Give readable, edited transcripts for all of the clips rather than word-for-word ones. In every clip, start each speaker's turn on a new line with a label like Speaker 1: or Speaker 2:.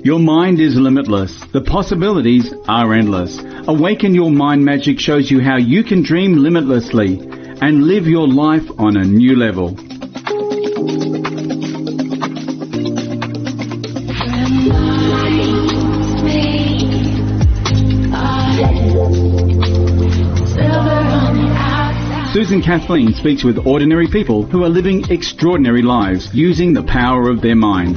Speaker 1: Your mind is limitless. The possibilities are endless. Awaken Your Mind Magic shows you how you can dream limitlessly and live your life on a new level. Susan Kathleen speaks with ordinary people who are living extraordinary lives using the power of their mind.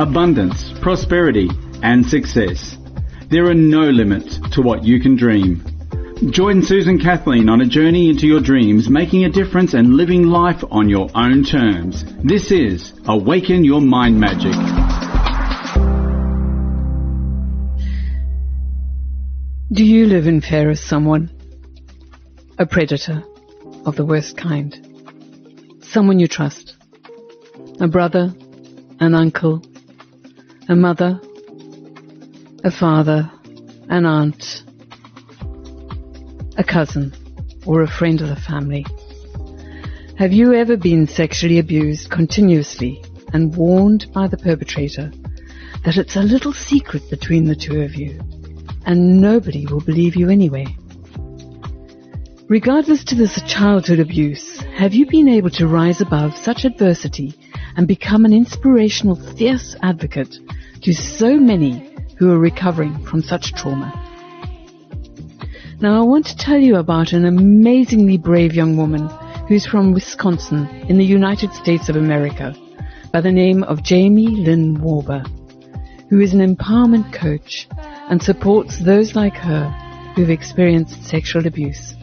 Speaker 1: Abundance, prosperity, and success. There are no limits to what you can dream. Join Susan Kathleen on a journey into your dreams, making a difference and living life on your own terms. This is Awaken Your Mind Magic.
Speaker 2: Do you live in fear of someone? A predator of the worst kind. Someone you trust. A brother, an uncle, a mother, a father, an aunt, a cousin, or a friend of the family. Have you ever been sexually abused continuously and warned by the perpetrator that it's a little secret between the two of you and nobody will believe you anyway? Regardless to this childhood abuse, have you been able to rise above such adversity and become an inspirational, fierce advocate to so many who are recovering from such trauma? Now, I want to tell you about an amazingly brave young woman who's from Wisconsin in the United States of America by the name of Jamie-Lynn Warber, who is an empowerment coach and supports those like her who've experienced sexual abuse.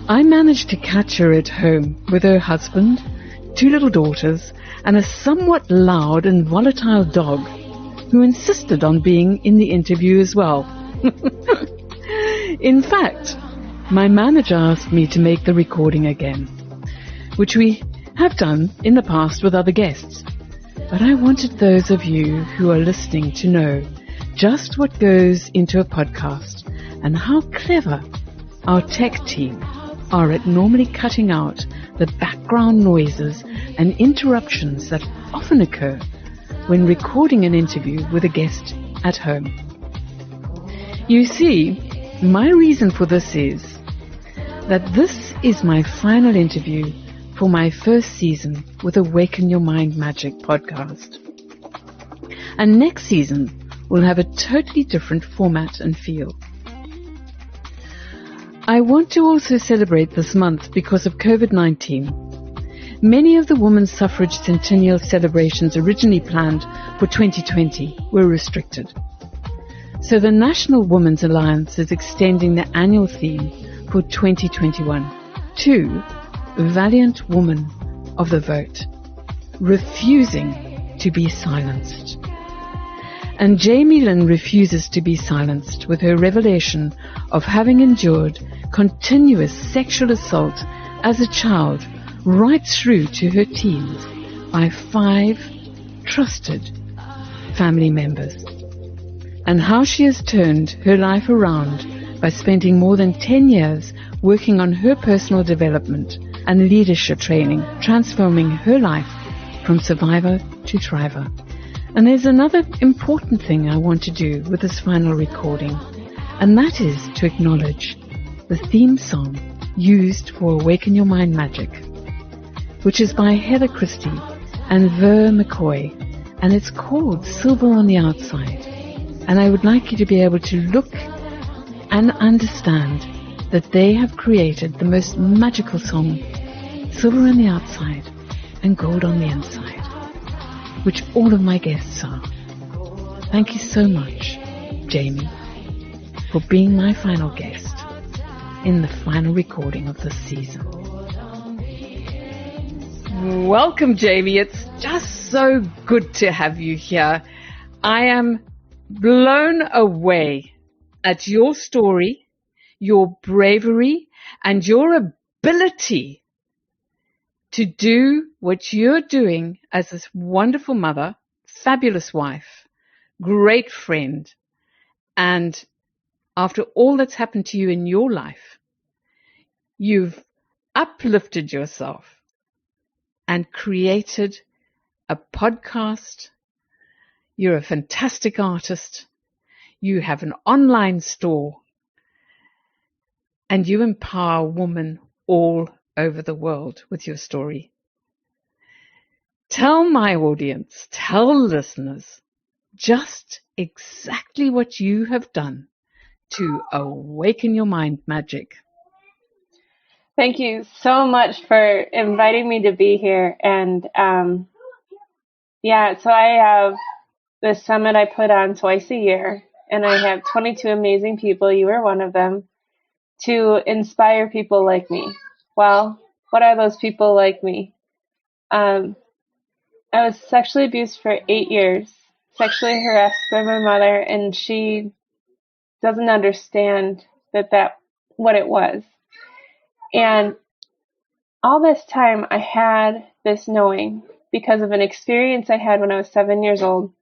Speaker 2: I managed to catch her at home with her husband, 2 little daughters, and a somewhat loud and volatile dog who insisted on being in the interview as well. In fact, my manager asked me to make the recording again, which we have done in the past with other guests. But I wanted those of you who are listening to know just what goes into a podcast and how clever our tech team are at normally cutting out the background noises and interruptions that often occur when recording an interview with a guest at home. You see, my reason for this is that this is my final interview for my first season with Awaken Your Mind Magic podcast. And next season will have a totally different format and feel. I want to also celebrate this month because of COVID-19. Many of the women's suffrage centennial celebrations originally planned for 2020 were restricted. So the National Women's Alliance is extending the annual theme for 2021 to Valiant Woman of the Vote, refusing to be silenced. And Jamie-Lynn refuses to be silenced with her revelation of having endured continuous sexual assault as a child right through to her teens by 5 trusted family members, and how she has turned her life around by spending more than 10 years working on her personal development and leadership training, transforming her life from survivor to thriver. And there's another important thing I want to do with this final recording, and that is to acknowledge the theme song used for Awaken Your Mind Magic, which is by Heather Christie and Ver McCoy, and it's called Silver on the Outside. And I would like you to be able to look and understand that they have created the most magical song, Silver on the Outside and Gold on the Inside, which all of my guests are. Thank you so much, Jamie, for being my final guest in the final recording of this season. Welcome, Jamie. It's just so good to have you here. I am blown away at your story, your bravery, and your ability to do what you're doing as this wonderful mother, fabulous wife, great friend, and after all that's happened to you in your life, you've uplifted yourself and created a podcast. You're a fantastic artist. You have an online store, and you empower women all over the world with your story. Tell my audience, tell listeners, just exactly what you have done to awaken your mind magic.
Speaker 3: Thank you so much for inviting me to be here. And so I have this summit I put on twice a year, and I have 22 amazing people, you are one of them, to inspire people like me. Well, what are those people like me? I was sexually abused for 8 years, sexually harassed by my mother, and she doesn't understand that what it was. And all this time I had this knowing because of an experience I had when I was 7 years old.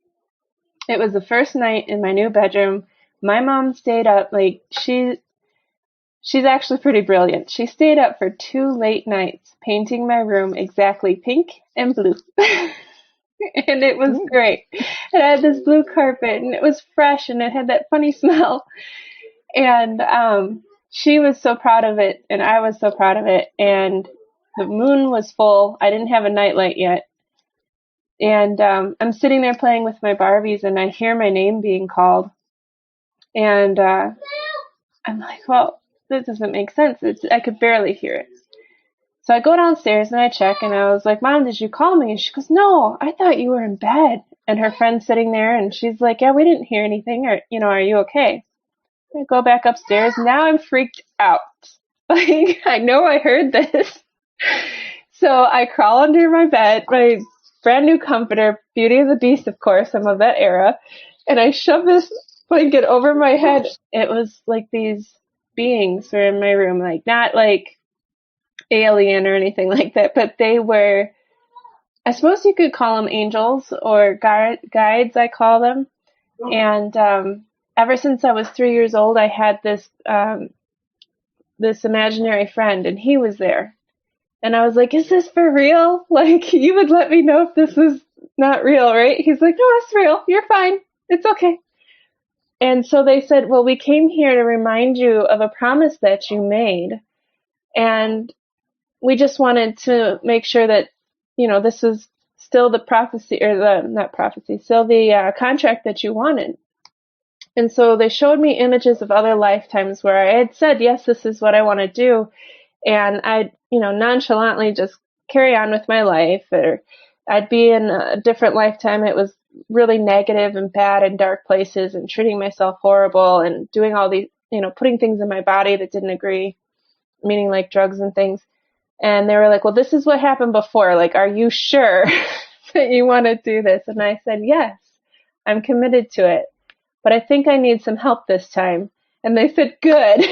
Speaker 3: It was the first night in my new bedroom. My mom stayed up, she's actually pretty brilliant. She stayed up for 2 late nights painting my room exactly pink and blue. And it was great. It had this blue carpet, and it was fresh, and it had that funny smell. And she was so proud of it, and I was so proud of it. And the moon was full. I didn't have a nightlight yet. And I'm sitting there playing with my Barbies, and I hear my name being called. And I'm like, well, this doesn't make sense. I could barely hear it. So I go downstairs and I check, and I was like, Mom, did you call me? And she goes, no, I thought you were in bed. And her friend's sitting there, and she's like, yeah, we didn't hear anything. Are you okay? I go back upstairs. Now I'm freaked out. I know I heard this. So I crawl under my bed, my brand new comforter, Beauty and the Beast, of course, I'm of that era. And I shove this blanket over my head. It was like these beings were in my room, not like alien or anything like that, but they were, I suppose you could call them angels or guides, I call them. And ever since I was 3 years old, I had this imaginary friend, and he was there. And I was like, is this for real? You would let me know if this was not real, right? He's like, no, it's real. You're fine. It's okay. And so they said, well, we came here to remind you of a promise that you made. And we just wanted to make sure that, this is still the prophecy, or still the contract that you wanted. And so they showed me images of other lifetimes where I had said, yes, this is what I want to do. And I'd, nonchalantly just carry on with my life, or I'd be in a different lifetime. It was really negative and bad and dark places, and treating myself horrible and doing all these, putting things in my body that didn't agree, meaning like drugs and things. And they were like, well, this is what happened before. Are you sure that you want to do this? And I said, yes, I'm committed to it, but I think I need some help this time. And they said, good.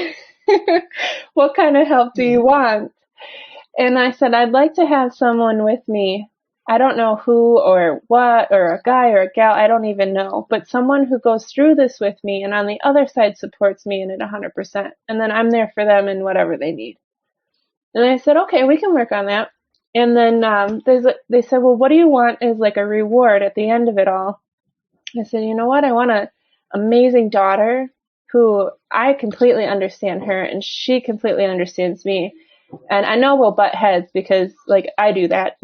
Speaker 3: What kind of help do you want? And I said, I'd like to have someone with me. I don't know who or what, or a guy or a gal, I don't even know, but someone who goes through this with me and on the other side supports me in it 100%. And then I'm there for them in whatever they need. And I said, okay, we can work on that. And then they said, well, what do you want as a reward at the end of it all? I said, you know what? I want an amazing daughter who I completely understand her, and she completely understands me. And I know we'll butt heads because I do that.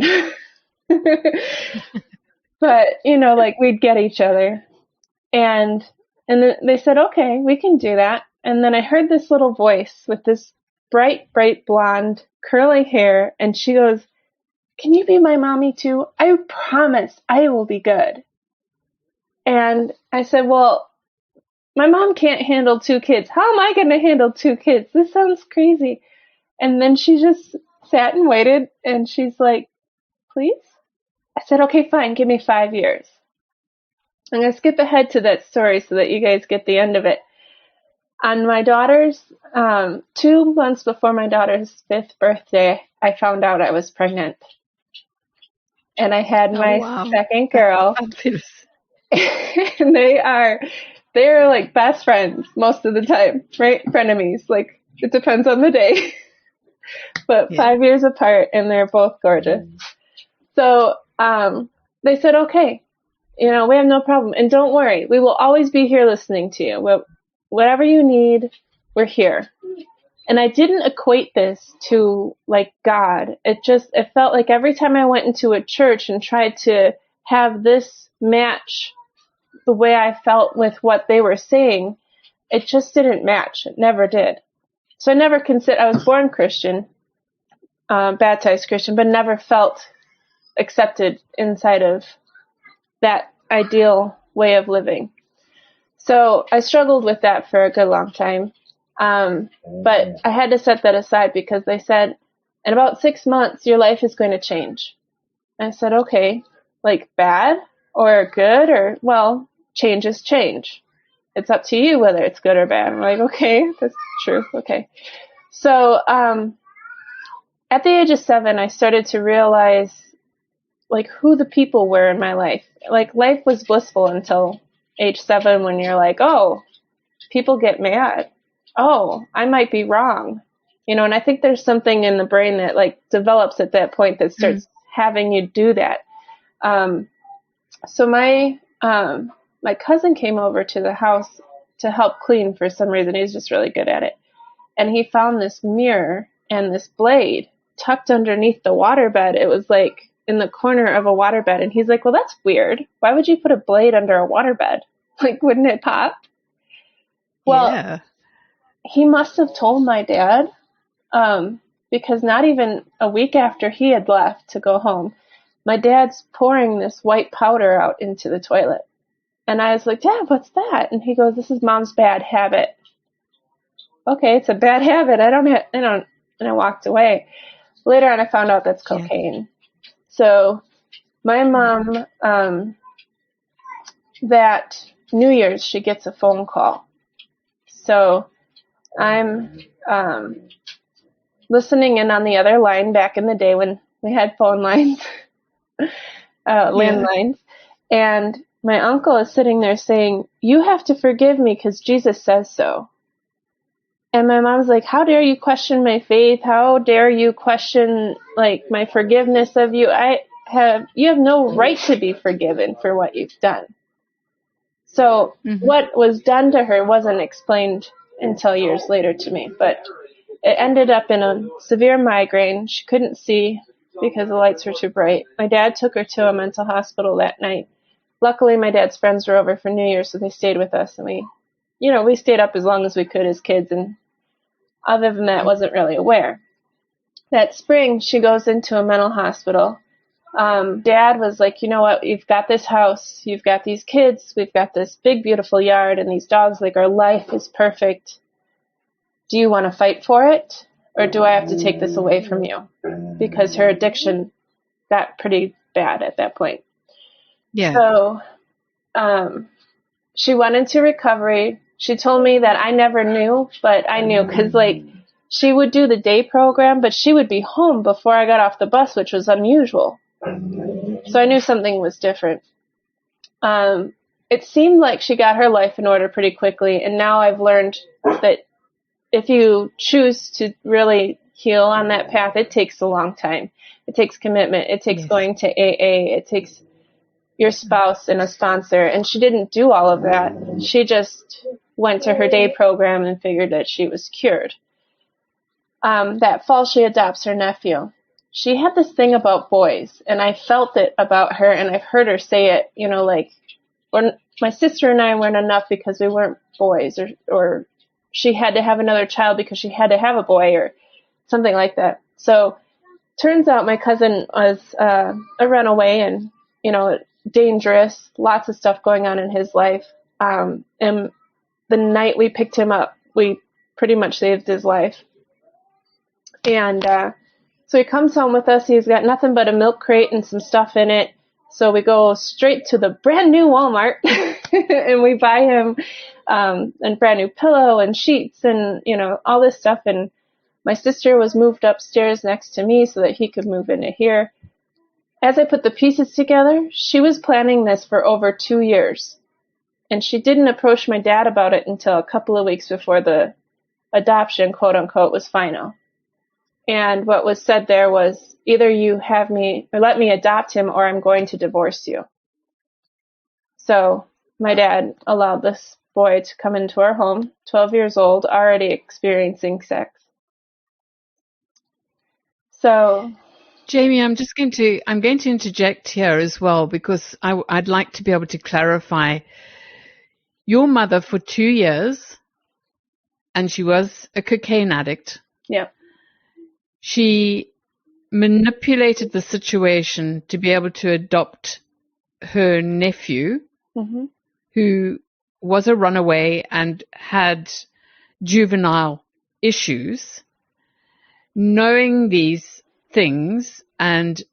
Speaker 3: But, we'd get each other. And then they said, okay, we can do that. And then I heard this little voice with this bright blonde curly hair. And she goes, can you be my mommy too? I promise I will be good. And I said, well, my mom can't handle 2 kids. How am I going to handle 2 kids? This sounds crazy. And then she just sat and waited, and she's like, please? I said, okay, fine, give me 5 years. I'm going to skip ahead to that story so that you guys get the end of it. On my daughter's, 2 months before my daughter's 5th birthday, I found out I was pregnant. And I had my second girl. And they're like best friends most of the time, right? Frenemies. Like, it depends on the day. But 5 years apart, and they're both gorgeous. So, they said, okay, we have no problem. And don't worry, we will always be here listening to you. Whatever you need, we're here. And I didn't equate this to like God. It felt like every time I went into a church and tried to have this match the way I felt with what they were saying, it just didn't match. It never did. So I never considered, I was born Christian, baptized Christian, but never felt accepted inside of that ideal way of living. So I struggled with that for a good long time. But I had to set that aside because they said, in about 6 months, your life is going to change. And I said, okay, like bad or good, or, well, change is change. It's up to you whether it's good or bad. I'm like, okay, that's true. Okay. So, at the age of 7, I started to realize like who the people were in my life. Like, life was blissful until age 7, when you're like, oh, people get mad. Oh, I might be wrong. And I think there's something in the brain that like develops at that point that starts having you do that. So my cousin came over to the house to help clean for some reason. He's just really good at it. And he found this mirror and this blade tucked underneath the waterbed. It was like in the corner of a waterbed. And he's like, well, that's weird. Why would you put a blade under a waterbed? Like, wouldn't it pop? Well, he must have told my dad, because not even a week after he had left to go home, my dad's pouring this white powder out into the toilet. And I was like, Dad, what's that? And he goes, this is Mom's bad habit. Okay, it's a bad habit. And I walked away. Later on, I found out that's cocaine. So my mom, that New Year's, she gets a phone call. So I'm listening in on the other line back in the day when we had phone lines, landlines, and my uncle is sitting there saying, you have to forgive me because Jesus says so. And my mom's like, how dare you question my faith? How dare you question like my forgiveness of you? You have no right to be forgiven for what you've done. So what was done to her wasn't explained until years later to me, but it ended up in a severe migraine. She couldn't see because the lights were too bright. My dad took her to a mental hospital that night. Luckily, my dad's friends were over for New Year's, so they stayed with us, and we stayed up as long as we could as kids, and other than that, wasn't really aware. That spring, she goes into a mental hospital. Dad was like, you know what, you've got this house, you've got these kids, we've got this big, beautiful yard, and these dogs, like, our life is perfect. Do you want to fight for it, or do I have to take this away from you? Because her addiction got pretty bad at that point. Yeah. So she went into recovery. She told me that I never knew, but I knew because, like, she would do the day program, but she would be home before I got off the bus, which was unusual. So I knew something was different. It seemed like she got her life in order pretty quickly, and now I've learned that if you choose to really heal on that path, it takes a long time. It takes commitment. It takes going to AA. It takes your spouse and a sponsor. And she didn't do all of that. She just went to her day program and figured that she was cured. That fall, she adopts her nephew. She had this thing about boys, and I felt it about her, and I've heard her say it, like, my sister and I weren't enough because we weren't boys, or she had to have another child because she had to have a boy, or something like that. So turns out my cousin was a runaway and, dangerous, lots of stuff going on in his life. And the night we picked him up, we pretty much saved his life. And so he comes home with us. He's got nothing but a milk crate and some stuff in it. So we go straight to the brand new Walmart and we buy him and brand new pillow and sheets and, all this stuff. And my sister was moved upstairs next to me so that he could move into here. As I put the pieces together, she was planning this for over 2 years. And she didn't approach my dad about it until a couple of weeks before the adoption, quote unquote, was final. And what was said there was, either you have me or let me adopt him or I'm going to divorce you. So my dad allowed this boy to come into our home, 12 years old, already experiencing sex. So,
Speaker 2: Jamie, I'm going to interject here as well, because I'd like to be able to clarify. Your mother for 2 years, and she was a cocaine addict.
Speaker 3: Yeah.
Speaker 2: She manipulated the situation to be able to adopt her nephew, who was a runaway and had juvenile issues. Knowing these things and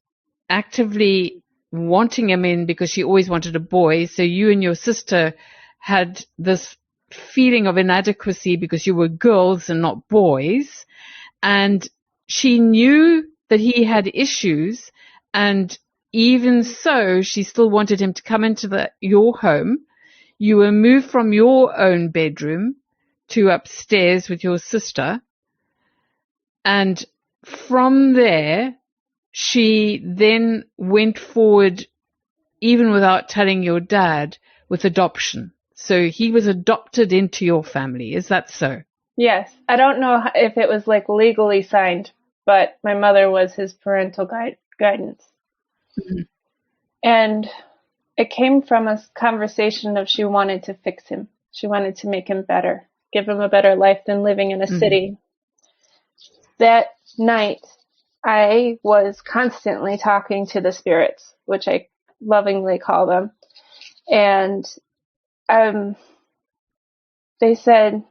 Speaker 2: actively wanting him in because she always wanted a boy, so you and your sister had this feeling of inadequacy because you were girls and not boys, and she knew that he had issues, and even so, she still wanted him to come into your home. You were moved from your own bedroom to upstairs with your sister, and from there, she then went forward, even without telling your dad, with adoption. So he was adopted into your family. Is that so?
Speaker 3: Yes. I don't know if it was like legally signed, but my mother was his parental guidance. Mm-hmm. And it came from a conversation of she wanted to fix him. She wanted to make him better, give him a better life than living in a city. That night, I was constantly talking to the spirits, which I lovingly call them. And they said,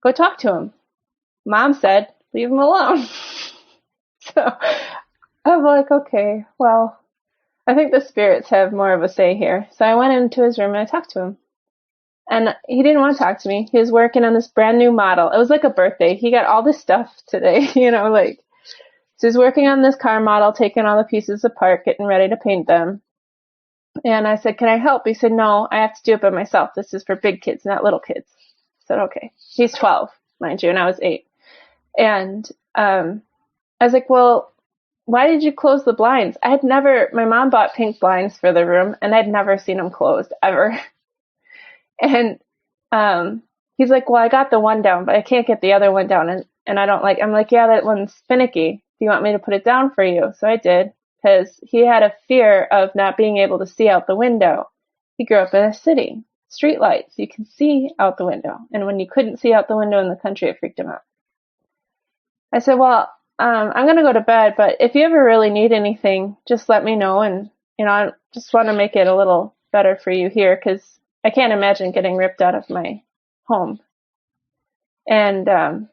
Speaker 3: go talk to him. Mom said, leave him alone. So I'm like, okay, well, I think the spirits have more of a say here. So I went into his room and I talked to him. And he didn't want to talk to me. He was working on this brand new model. It was like a birthday. He got all this stuff today, so he's working on this car model, taking all the pieces apart, getting ready to paint them. And I said, can I help? He said, no, I have to do it by myself. This is for big kids, not little kids. I said, okay. He's 12, mind you, and I was 8. And I was like, well, why did you close the blinds? My mom bought pink blinds for the room, and I'd never seen them closed, ever. And he's like, well, I got the one down, but I can't get the other one down. And I'm like, yeah, that one's finicky. Do you want me to put it down for you? So I did, because he had a fear of not being able to see out the window. He grew up in a city, street lights, you can see out the window. And when you couldn't see out the window in the country, it freaked him out. I said, well, I'm going to go to bed, but if you ever really need anything, just let me know. And, I just want to make it a little better for you here, because I can't imagine getting ripped out of my home. And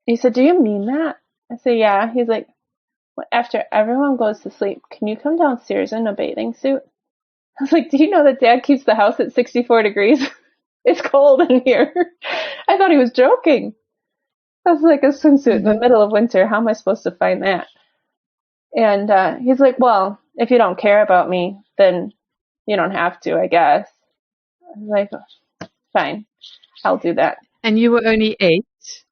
Speaker 3: he said, do you mean that? I said, yeah. He's like, well, after everyone goes to sleep, can you come downstairs in a bathing suit? I was like, do you know that Dad keeps the house at 64 degrees? It's cold in here. I thought he was joking. I was like, a swimsuit in the middle of winter. How am I supposed to find that? And he's like, well, if you don't care about me, then you don't have to, I guess. I was like, oh, fine, I'll do that.
Speaker 2: And you were only 8,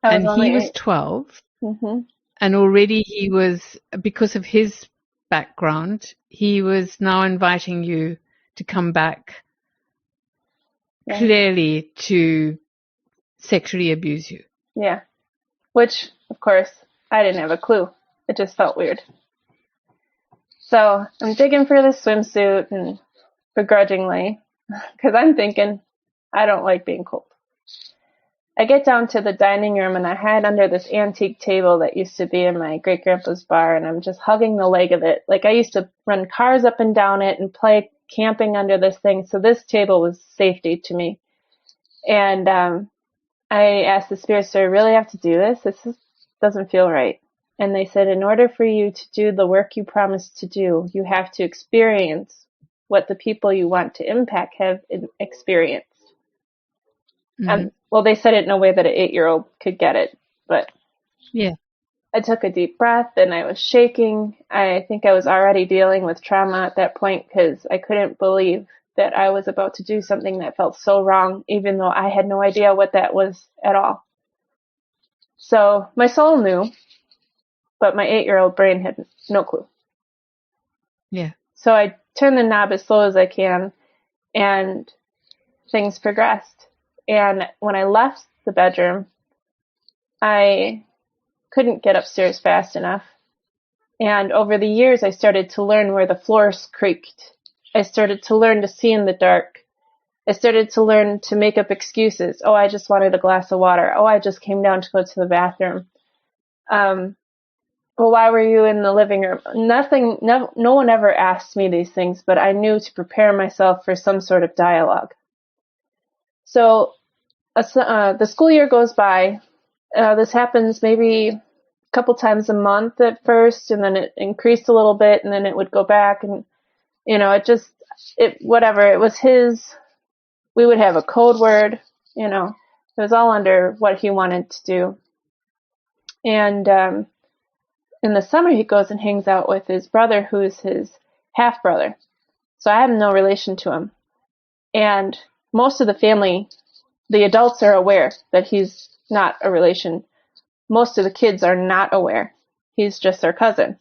Speaker 2: and he was 12. Mm-hmm. And already he was, because of his background, he was now inviting you to come back, clearly to sexually abuse you.
Speaker 3: Yeah. Which, of course, I didn't have a clue. It just felt weird. So I'm digging for this swimsuit, and begrudgingly, because I'm thinking, I don't like being cold. I get down to the dining room, and I hide under this antique table that used to be in my great-grandpa's bar, and I'm just hugging the leg of it. Like, I used to run cars up and down it and play camping under this thing, so this table was safety to me. And I asked the spirits, do I really have to do this? This doesn't feel right. And they said, in order for you to do the work you promised to do, you have to experience what the people you want to impact have experienced. And well, they said it in a way that an 8-year-old could get it, but
Speaker 2: Yeah.
Speaker 3: I took a deep breath and I was shaking. I think I was already dealing with trauma at that point because I couldn't believe that I was about to do something that felt so wrong, even though I had no idea what that was at all. So my soul knew, but my 8-year-old brain had no clue.
Speaker 2: Yeah.
Speaker 3: So I turned the knob as slow as I can, and things progressed. And when I left the bedroom, I couldn't get upstairs fast enough. And over the years, I started to learn where the floors creaked. I started to learn to see in the dark. I started to learn to make up excuses. Oh, I just wanted a glass of water. Oh, I just came down to go to the bathroom. Well, why were you in the living room? No one ever asked me these things, but I knew to prepare myself for some sort of dialogue. So the school year goes by. This happens maybe a couple times a month at first, and then it increased a little bit, and then it would go back, and whatever. It was his. We would have a code word, it was all under what he wanted to do. And in the summer, he goes and hangs out with his brother, who's his half brother. So I have no relation to him. And most of the family, the adults are aware that he's not a relation. Most of the kids are not aware. He's just their cousin.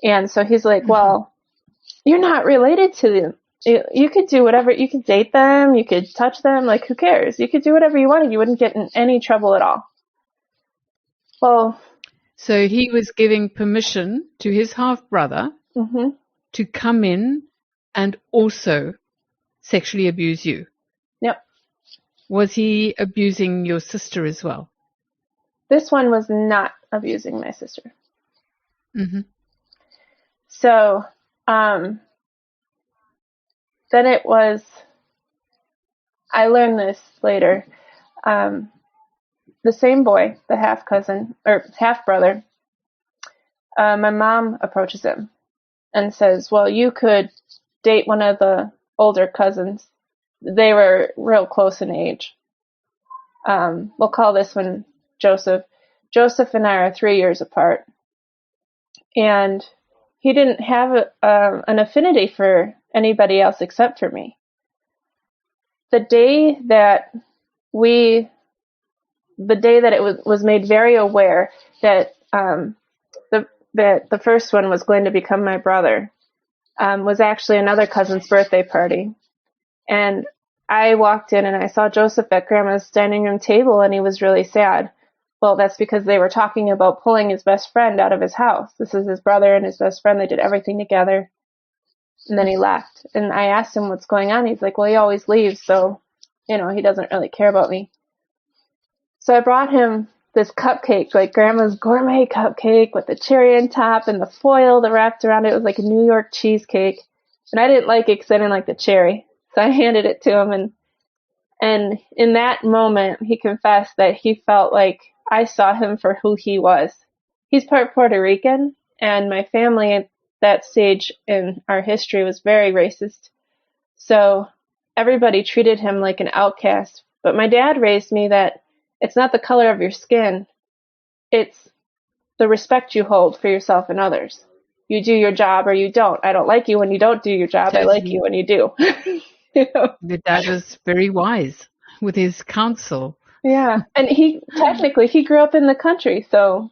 Speaker 3: And so he's like, well, you're not related to them. You could do whatever. You could date them. You could touch them. Like, who cares? You could do whatever you wanted. You wouldn't get in any trouble at all. Well,
Speaker 2: so he was giving permission to his half-brother to come in and also sexually abuse you.
Speaker 3: Yep.
Speaker 2: Was he abusing your sister as well?
Speaker 3: This one was not abusing my sister.
Speaker 2: Mm-hmm.
Speaker 3: So, then it was, I learned this later, the same boy, the half-cousin, or half-brother, my mom approaches him and says, well, you could date one of the older cousins. They were real close in age. We'll call this one Joseph. Joseph and I are 3 years apart. And he didn't have an affinity for anybody else except for me. The day that it was made very aware that the first one was going to become my brother, was actually another cousin's birthday party. And I walked in and I saw Joseph at Grandma's dining room table, and he was really sad. Well, that's because they were talking about pulling his best friend out of his house. This is his brother and his best friend. They did everything together. And then he left. And I asked him what's going on. He's like, well, he always leaves, so, he doesn't really care about me. So I brought him this cupcake, like Grandma's gourmet cupcake with the cherry on top and the foil that wrapped around it. It was like a New York cheesecake. And I didn't like it because I didn't like the cherry. So I handed it to him. And in that moment, he confessed that he felt like I saw him for who he was. He's part Puerto Rican, and my family at that stage in our history was very racist. So everybody treated him like an outcast. But my dad raised me that it's not the color of your skin. It's the respect you hold for yourself and others. You do your job or you don't. I don't like you when you don't do your job.
Speaker 2: Totally.
Speaker 3: I like you when you do.
Speaker 2: The dad was very wise with his counsel.
Speaker 3: Yeah. And he grew up in the country. So,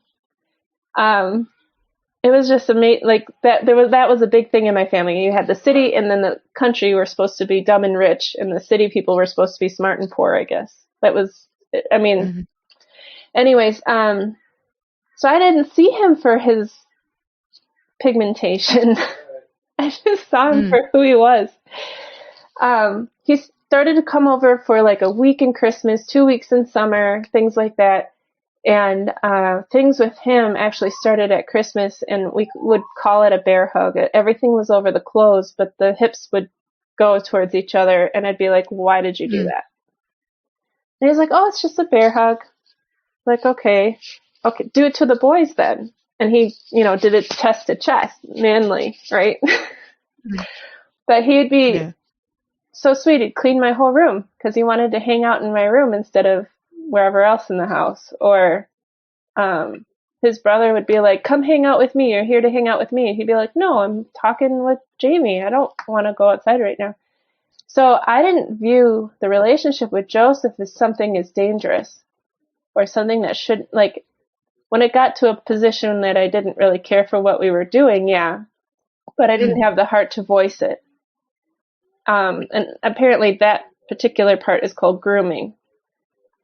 Speaker 3: it was just amazing. Like that was a big thing in my family. You had the city, and then the country were supposed to be dumb and rich, and the city people were supposed to be smart and poor, I guess. That was, anyways, so I didn't see him for his pigmentation. I just saw him for who he was. He started to come over for like a week in Christmas, 2 weeks in summer, things like that. And things with him actually started at Christmas, and we would call it a bear hug. Everything was over the clothes, but the hips would go towards each other, and I'd be like, why did you do that? And he's like, oh, it's just a bear hug. Like, okay, do it to the boys then. And he, did it chest to chest, manly, right? But he'd be so sweet. He'd clean my whole room because he wanted to hang out in my room instead of wherever else in the house. Or his brother would be like, come hang out with me. You're here to hang out with me. And he'd be like, no, I'm talking with Jamie. I don't want to go outside right now. So I didn't view the relationship with Joseph as something as dangerous or something that should, like, when it got to a position that I didn't really care for what we were doing, yeah, but I didn't have the heart to voice it. And apparently that particular part is called grooming.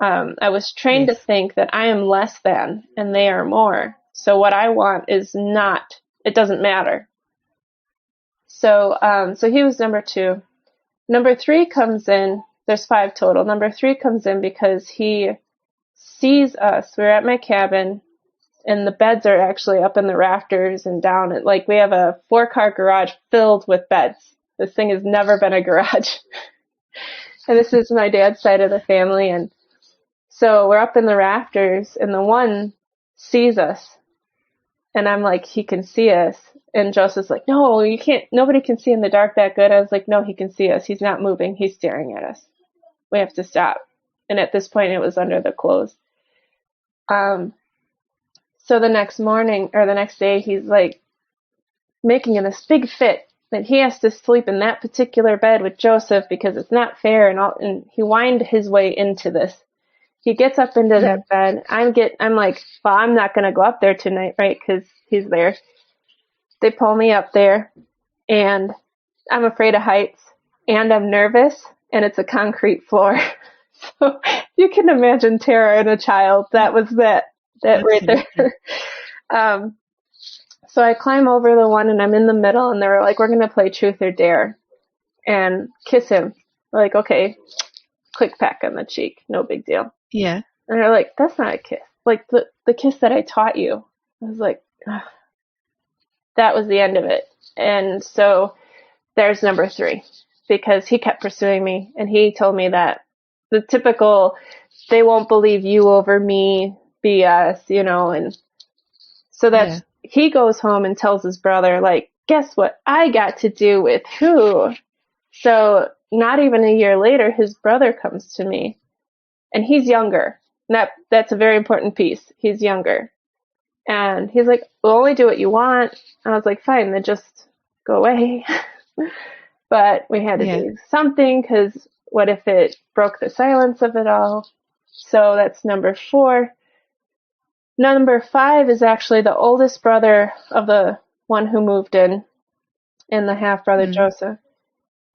Speaker 3: I was trained to think that I am less than and they are more. So what I want is not, it doesn't matter. So he was number 2. Number 3 comes in, there's 5 total. Number 3 comes in because he sees us. We're at my cabin and the beds are actually up in the rafters and down at, like, we have a 4-car garage filled with beds. This thing has never been a garage. And this is my dad's side of the family. And so we're up in the rafters and the one sees us. And I'm like, he can see us. And Joseph's like, no, you can't, nobody can see in the dark that good. I was like, no, he can see us. He's not moving. He's staring at us. We have to stop. And at this point, it was under the clothes. So the next morning or the next day, he's like making this big fit that he has to sleep in that particular bed with Joseph because it's not fair. And he whined his way into this. He gets up into that bed. I'm like, well, I'm not going to go up there tonight, right? Because he's there. They pull me up there, and I'm afraid of heights, and I'm nervous, and it's a concrete floor. So you can imagine terror in a child. That was that right there. So I climb over the one, and I'm in the middle, and they were like, we're going to play truth or dare and kiss him. We're like, okay, quick peck on the cheek. No big deal.
Speaker 2: Yeah.
Speaker 3: And they're like, that's not a kiss. Like the kiss that I taught you. I was like, ugh. That was the end of it. And so there's number 3 because he kept pursuing me and he told me that the typical, they won't believe you over me BS, you know, and so that's, he goes home and tells his brother, like, guess what I got to do with who? So not even a year later, his brother comes to me and he's younger. And that's a very important piece. He's younger. And he's like, we'll only do what you want. And I was like, fine, then just go away. But we had to do something because what if it broke the silence of it all? So that's number 4. Number 5 is actually the oldest brother of the one who moved in and the half brother Joseph.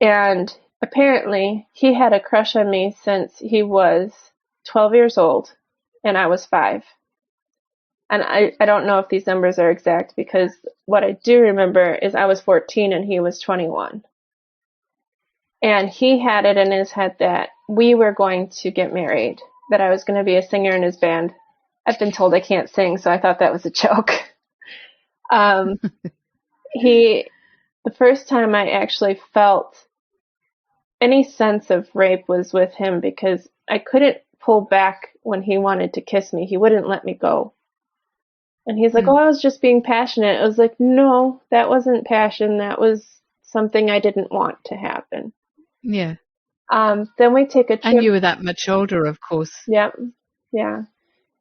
Speaker 3: And apparently he had a crush on me since he was 12 years old and I was 5. And I don't know if these numbers are exact because what I do remember is I was 14 and he was 21. And he had it in his head that we were going to get married, that I was going to be a singer in his band. I've been told I can't sing, so I thought that was a joke. The first time I actually felt any sense of rape was with him because I couldn't pull back when he wanted to kiss me. He wouldn't let me go. And he's like, oh, I was just being passionate. I was like, no, that wasn't passion. That was something I didn't want to happen.
Speaker 2: Yeah.
Speaker 3: Then we take a trip.
Speaker 2: And you were that much older, of course.
Speaker 3: Yep. Yeah.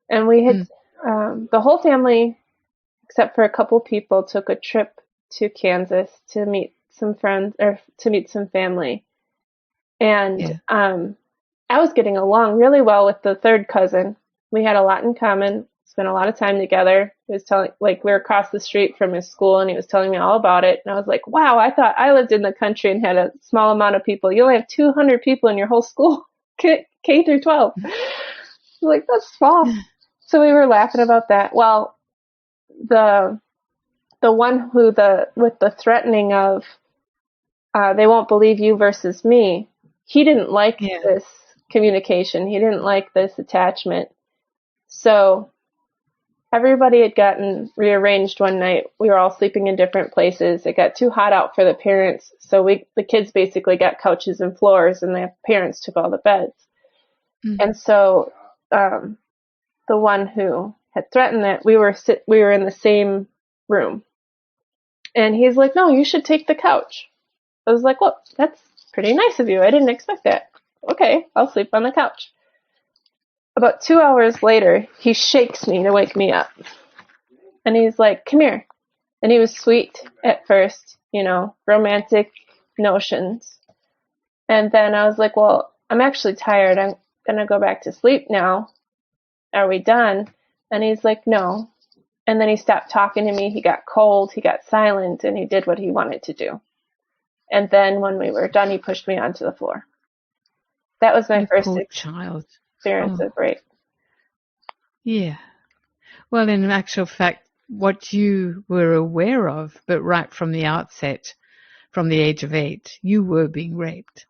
Speaker 3: And we had, the whole family, except for a couple people, took a trip to Kansas to meet some friends or to meet some family. And I was getting along really well with the third cousin. We had a lot in common. Spent a lot of time together. He was telling, like, we were across the street from his school and he was telling me all about it. And I was like, wow, I thought I lived in the country and had a small amount of people. You only have 200 people in your whole school, K through 12. I was like, that's small. So we were laughing about that. Well, the one who with the threatening of, they won't believe you versus me, he didn't like this communication. He didn't like this attachment. So everybody had gotten rearranged one night. We were all sleeping in different places. It got too hot out for the parents. So the kids basically got couches and floors and the parents took all the beds. And so, the one who had threatened it, we were in the same room and he's like, no, you should take the couch. I was like, well, that's pretty nice of you. I didn't expect that. Okay, I'll sleep on the couch. About 2 hours later, he shakes me to wake me up. And he's like, come here. And he was sweet at first, romantic notions. And then I was like, well, I'm actually tired. I'm going to go back to sleep now. Are we done? And he's like, no. And then he stopped talking to me. He got cold. He got silent. And he did what he wanted to do. And then when we were done, he pushed me onto the floor. That was my first experience of rape.
Speaker 2: Yeah. Well, in actual fact, what you were aware of, but right from the outset, from the age of 8, you were being raped.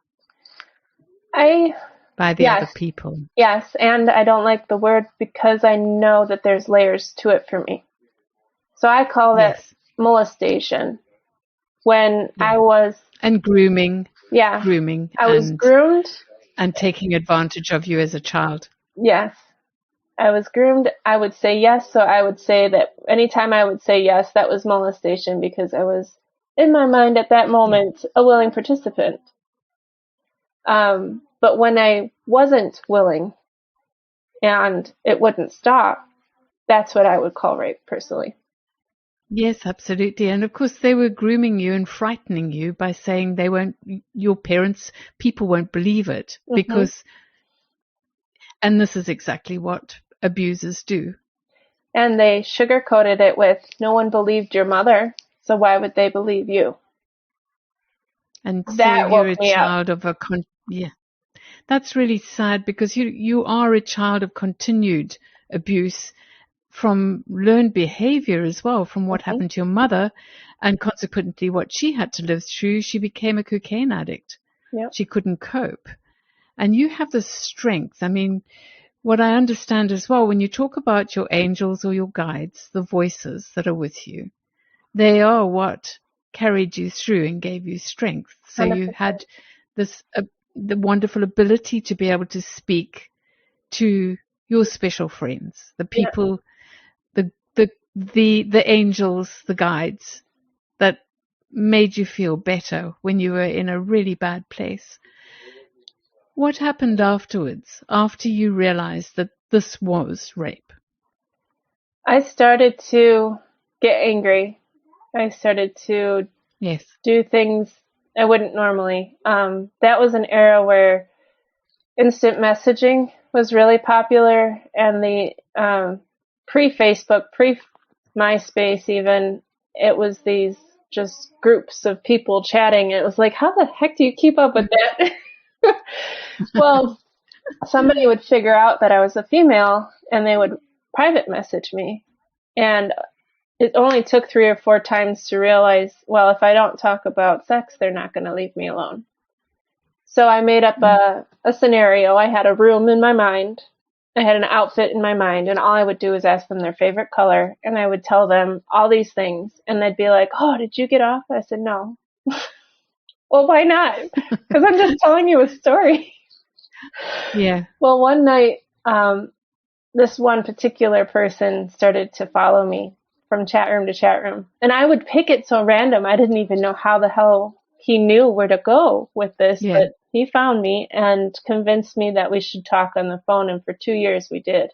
Speaker 2: By the other people.
Speaker 3: Yes, and I don't like the word because I know that there's layers to it for me. So I call that molestation. When I was...
Speaker 2: And grooming.
Speaker 3: Yeah.
Speaker 2: Grooming.
Speaker 3: I was groomed.
Speaker 2: And taking advantage of you as a child.
Speaker 3: Yes. I was groomed. I would say yes, so I would say that anytime I would say yes, that was molestation because I was, in my mind at that moment, a willing participant. But when I wasn't willing and it wouldn't stop, that's what I would call rape personally.
Speaker 2: Yes, absolutely. And of course they were grooming you and frightening you by saying your parents, people won't believe it because, and this is exactly what abusers do.
Speaker 3: And they sugarcoated it with, no one believed your mother, so why would they believe you?
Speaker 2: And
Speaker 3: that
Speaker 2: so you're a
Speaker 3: woke me
Speaker 2: child
Speaker 3: up.
Speaker 2: of that's really sad because you are a child of continued abuse from learned behavior as well, from what happened to your mother and consequently what she had to live through. She became a cocaine addict.
Speaker 3: Yep.
Speaker 2: She couldn't cope. And you have the strength. I mean, what I understand as well, when you talk about your angels or your guides, the voices that are with you, they are what carried you through and gave you strength. So 100%. You had this the wonderful ability to be able to speak to your special friends, the people, the angels, the guides that made you feel better when you were in a really bad place. What happened afterwards, after you realized that this was rape?
Speaker 3: I started to get angry. I started to do things I wouldn't normally. That was an era where instant messaging was really popular, and the pre-Facebook, pre-MySpace even, it was these just groups of people chatting. It was like, how the heck do you keep up with that? Well, somebody would figure out that I was a female, and they would private message me. And it only took 3 or 4 times to realize, well, if I don't talk about sex, they're not going to leave me alone. So I made up a scenario. I had a room in my mind. I had an outfit in my mind, and all I would do is ask them their favorite color, and I would tell them all these things, and they'd be like, oh, did you get off? I said, no. Well, why not? Because I'm just telling you a story.
Speaker 2: Yeah.
Speaker 3: Well, one night, this one particular person started to follow me from chat room to chat room. And I would pick it so random. I didn't even know how the hell he knew where to go with this. Yeah. But he found me and convinced me that we should talk on the phone. And for 2 years we did.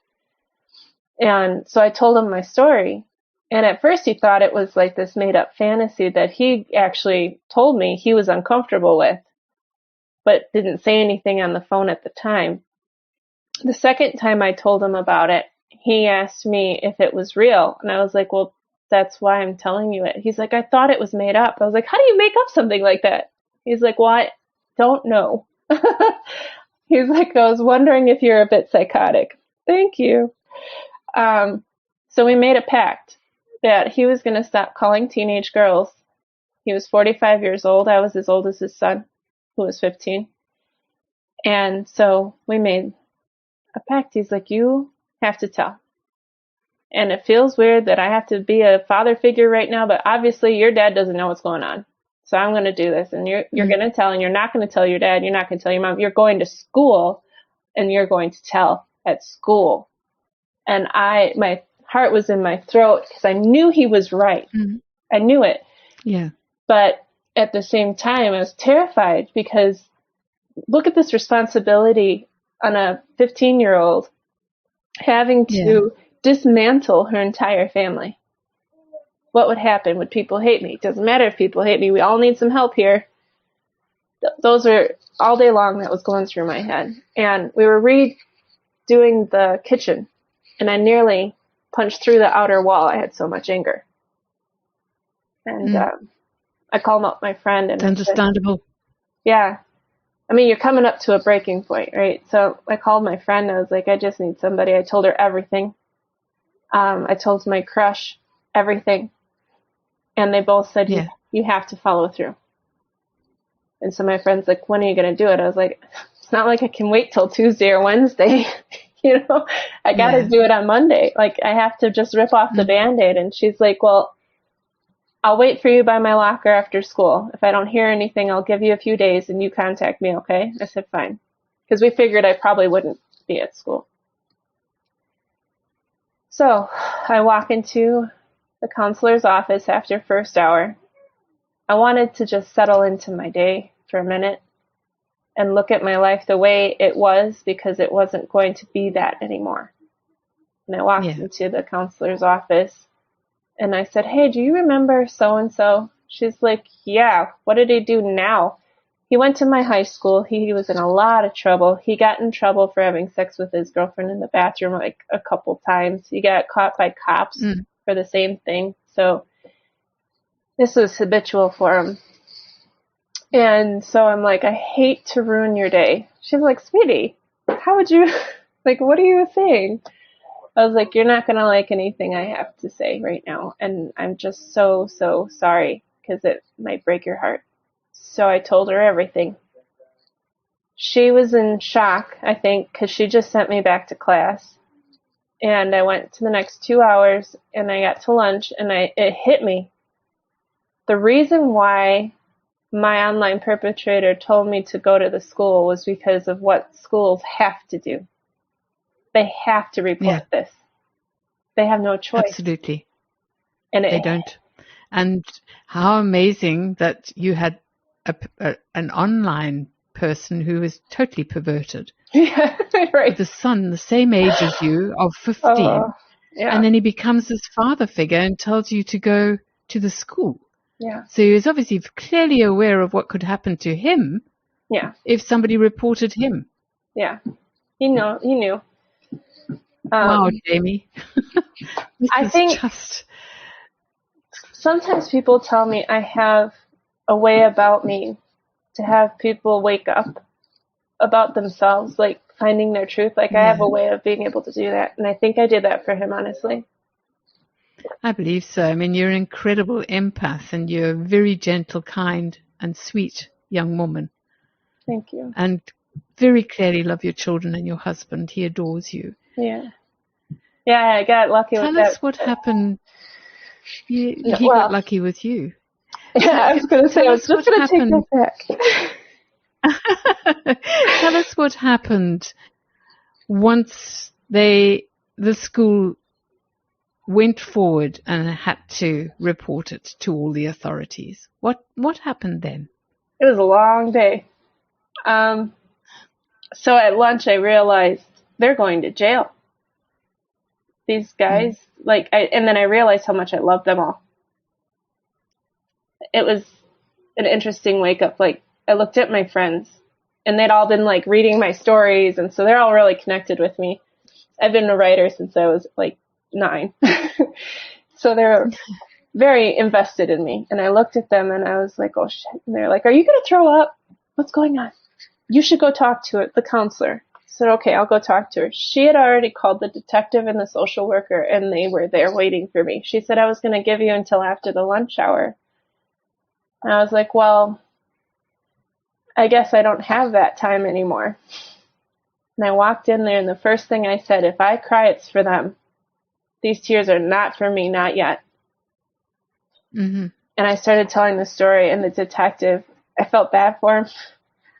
Speaker 3: And so I told him my story. And at first he thought it was like this made up fantasy that he actually told me he was uncomfortable with, but didn't say anything on the phone at the time. The second time I told him about it, he asked me if it was real. And I was like, well, that's why I'm telling you it. He's like, I thought it was made up. I was like, how do you make up something like that? He's like, well, I don't know. He's like, I was wondering if you're a bit psychotic. Thank you. So we made a pact that he was going to stop calling teenage girls. He was 45 years old. I was as old as his son, who was 15. And so we made a pact. He's like, you have to tell. And it feels weird that I have to be a father figure right now, but obviously your dad doesn't know what's going on. So I'm going to do this, and you're going to tell, and you're not going to tell your dad. You're not going to tell your mom. You're going to school, and you're going to tell at school. And my heart was in my throat because I knew he was right. Mm-hmm. I knew it.
Speaker 2: Yeah.
Speaker 3: But at the same time, I was terrified because look at this responsibility on a 15-year-old having to dismantle her entire family. What would happen? Would people hate me? It doesn't matter if people hate me. We all need some help here. Those are all day long that was going through my head. And we were redoing the kitchen, and I nearly punched through the outer wall. I had so much anger. And I called up my friend. And
Speaker 2: understandable.
Speaker 3: Yeah. I mean, you're coming up to a breaking point, right? So I called my friend. I was like, I just need somebody. I told her everything. I told my crush everything. And they both said, you have to follow through. And so my friend's like, when are you going to do it? I was like, it's not like I can wait till Tuesday or Wednesday. I got to do it on Monday. Like, I have to just rip off the Band-Aid. And she's like, well, I'll wait for you by my locker after school. If I don't hear anything, I'll give you a few days and you contact me, okay? I said, fine. Because we figured I probably wouldn't be at school. So I walk into the counselor's office after first hour. I wanted to just settle into my day for a minute and look at my life the way it was, because it wasn't going to be that anymore. And I walked into the counselor's office and I said, hey, do you remember so-and-so? She's like, yeah, what did he do now? He went to my high school. He was in a lot of trouble. He got in trouble for having sex with his girlfriend in the bathroom like a couple times. He got caught by cops for the same thing. So this was habitual for him. And so I'm like, I hate to ruin your day. She's like, sweetie, how would you, like, what are you saying? I was like, you're not going to like anything I have to say right now. And I'm just so sorry, because it might break your heart. So I told her everything. She was in shock, I think, because she just sent me back to class. And I went to the next 2 hours and I got to lunch and it hit me. The reason why my online perpetrator told me to go to the school was because of what schools have to do. They have to report this. They have no choice.
Speaker 2: Absolutely.
Speaker 3: And
Speaker 2: they don't. And how amazing that you had an online person who is totally perverted.
Speaker 3: Yeah, right.
Speaker 2: With a son the same age as you, of 15. And then he becomes this father figure and tells you to go to the school.
Speaker 3: Yeah.
Speaker 2: So he was obviously clearly aware of what could happen to him.
Speaker 3: Yeah.
Speaker 2: If somebody reported him.
Speaker 3: Yeah. He knew.
Speaker 2: Wow, Jamie.
Speaker 3: I think sometimes people tell me I have a way about me to have people wake up about themselves, like finding their truth. Like I have a way of being able to do that. And I think I did that for him, honestly.
Speaker 2: I believe so. I mean, you're an incredible empath and you're a very gentle, kind and sweet young woman.
Speaker 3: Thank you.
Speaker 2: And very clearly love your children and your husband. He adores you.
Speaker 3: Yeah. Yeah, I got lucky with that.
Speaker 2: Tell us what happened. He got lucky with you.
Speaker 3: Yeah, I was going to say, I was just going to take that back.
Speaker 2: Tell us what happened once the school went forward and had to report it to all the authorities. What happened then?
Speaker 3: It was a long day. So at lunch, I realized they're going to jail. These guys, and then I realized how much I loved them all. It was an interesting wake up. Like, I looked at my friends, and they'd all been, reading my stories, and so they're all really connected with me. I've been a writer since I was, 9. So they're very invested in me. And I looked at them, and I was like, oh, shit. And they're like, are you going to throw up? What's going on? You should go talk to the counselor. I said, okay, I'll go talk to her. She had already called the detective and the social worker, and they were there waiting for me. She said I was going to give you until after the lunch hour. And I was like, well, I guess I don't have that time anymore. And I walked in there, and the first thing I said, if I cry, it's for them. These tears are not for me, not yet.
Speaker 2: Mm-hmm.
Speaker 3: And I started telling the story, and the detective, I felt bad for him.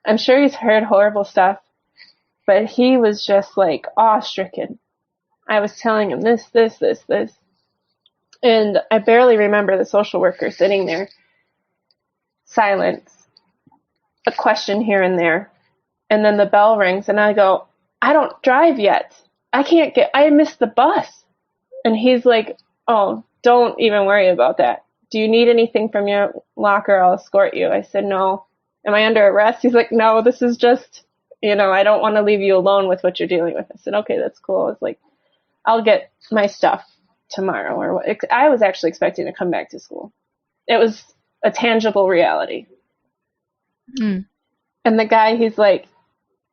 Speaker 3: I'm sure he's heard horrible stuff, but he was just awe-stricken. I was telling him this. And I barely remember the social worker sitting there. silence, a question here and there. And then the bell rings and I go, I don't drive yet. I missed the bus. And he's like, oh, don't even worry about that. Do you need anything from your locker? I'll escort you. I said, no. Am I under arrest? He's like, no, this is just, I don't want to leave you alone with what you're dealing with. I said, okay, that's cool. I was like, I'll get my stuff tomorrow. Or what. I was actually expecting to come back to school. It was a tangible reality. Mm. And the guy, he's like,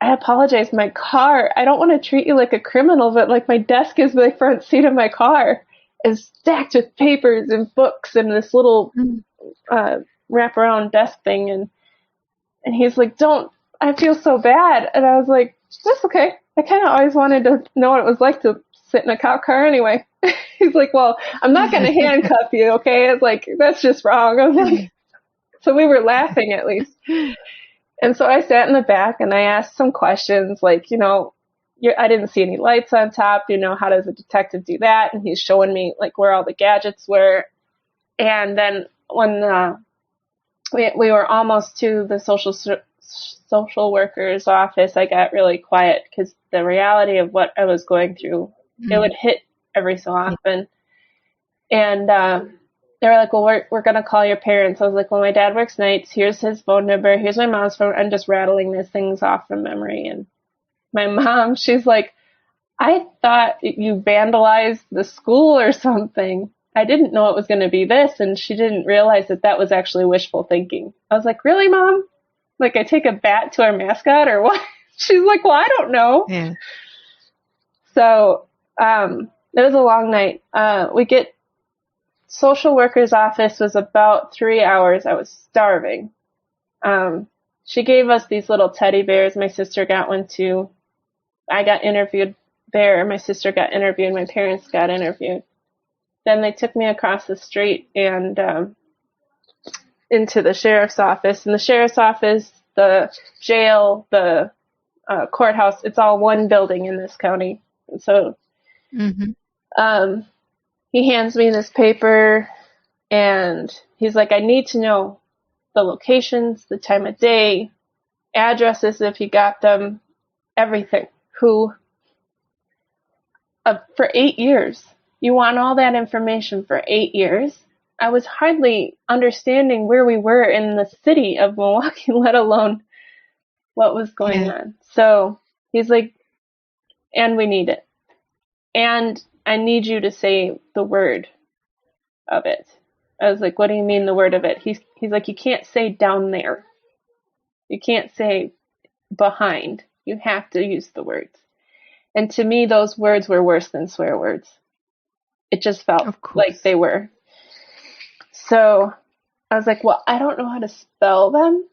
Speaker 3: I apologize, my car, I don't want to treat you like a criminal, but like my desk is the front seat of my car is stacked with papers and books and this little wraparound desk thing. And he's like, I feel so bad. And I was like, that's okay. I kind of always wanted to know what it was like to sit in a cop car anyway. He's like, well, I'm not going to handcuff you, okay? It's like, that's just wrong. I was like, so we were laughing at least. And so I sat in the back and I asked some questions like, I didn't see any lights on top, how does a detective do that? And he's showing me like where all the gadgets were. And then when we were almost to the social worker's office, I got really quiet because the reality of what I was going through, it would hit every so often. And they were like, well, we're going to call your parents. I was like, well, my dad works nights. Here's his phone number. Here's my mom's phone. I'm just rattling these things off from memory. And my mom, she's like, I thought you vandalized the school or something. I didn't know it was going to be this. And she didn't realize that was actually wishful thinking. I was like, really, Mom? Like I take a bat to our mascot or what? She's like, well, I don't know. Yeah. So it was a long night. Social worker's office was about 3 hours. I was starving. She gave us these little teddy bears. My sister got one too. I got interviewed there. My sister got interviewed. My parents got interviewed. Then they took me across the street and into the sheriff's office. In the sheriff's office, the jail, the courthouse, it's all one building in this county. And so he hands me this paper and he's like, I need to know the locations, the time of day, addresses if you got them, everything. Who? For 8 years. You want all that information for 8 years? I was hardly understanding where we were in the city of Milwaukee, let alone what was going on. So he's like, and we need it. And I need you to say the word of it. I was like, what do you mean the word of it? He's like, you can't say down there. You can't say behind. You have to use the words. And to me, those words were worse than swear words. It just felt like they were. So I was like, well, I don't know how to spell them.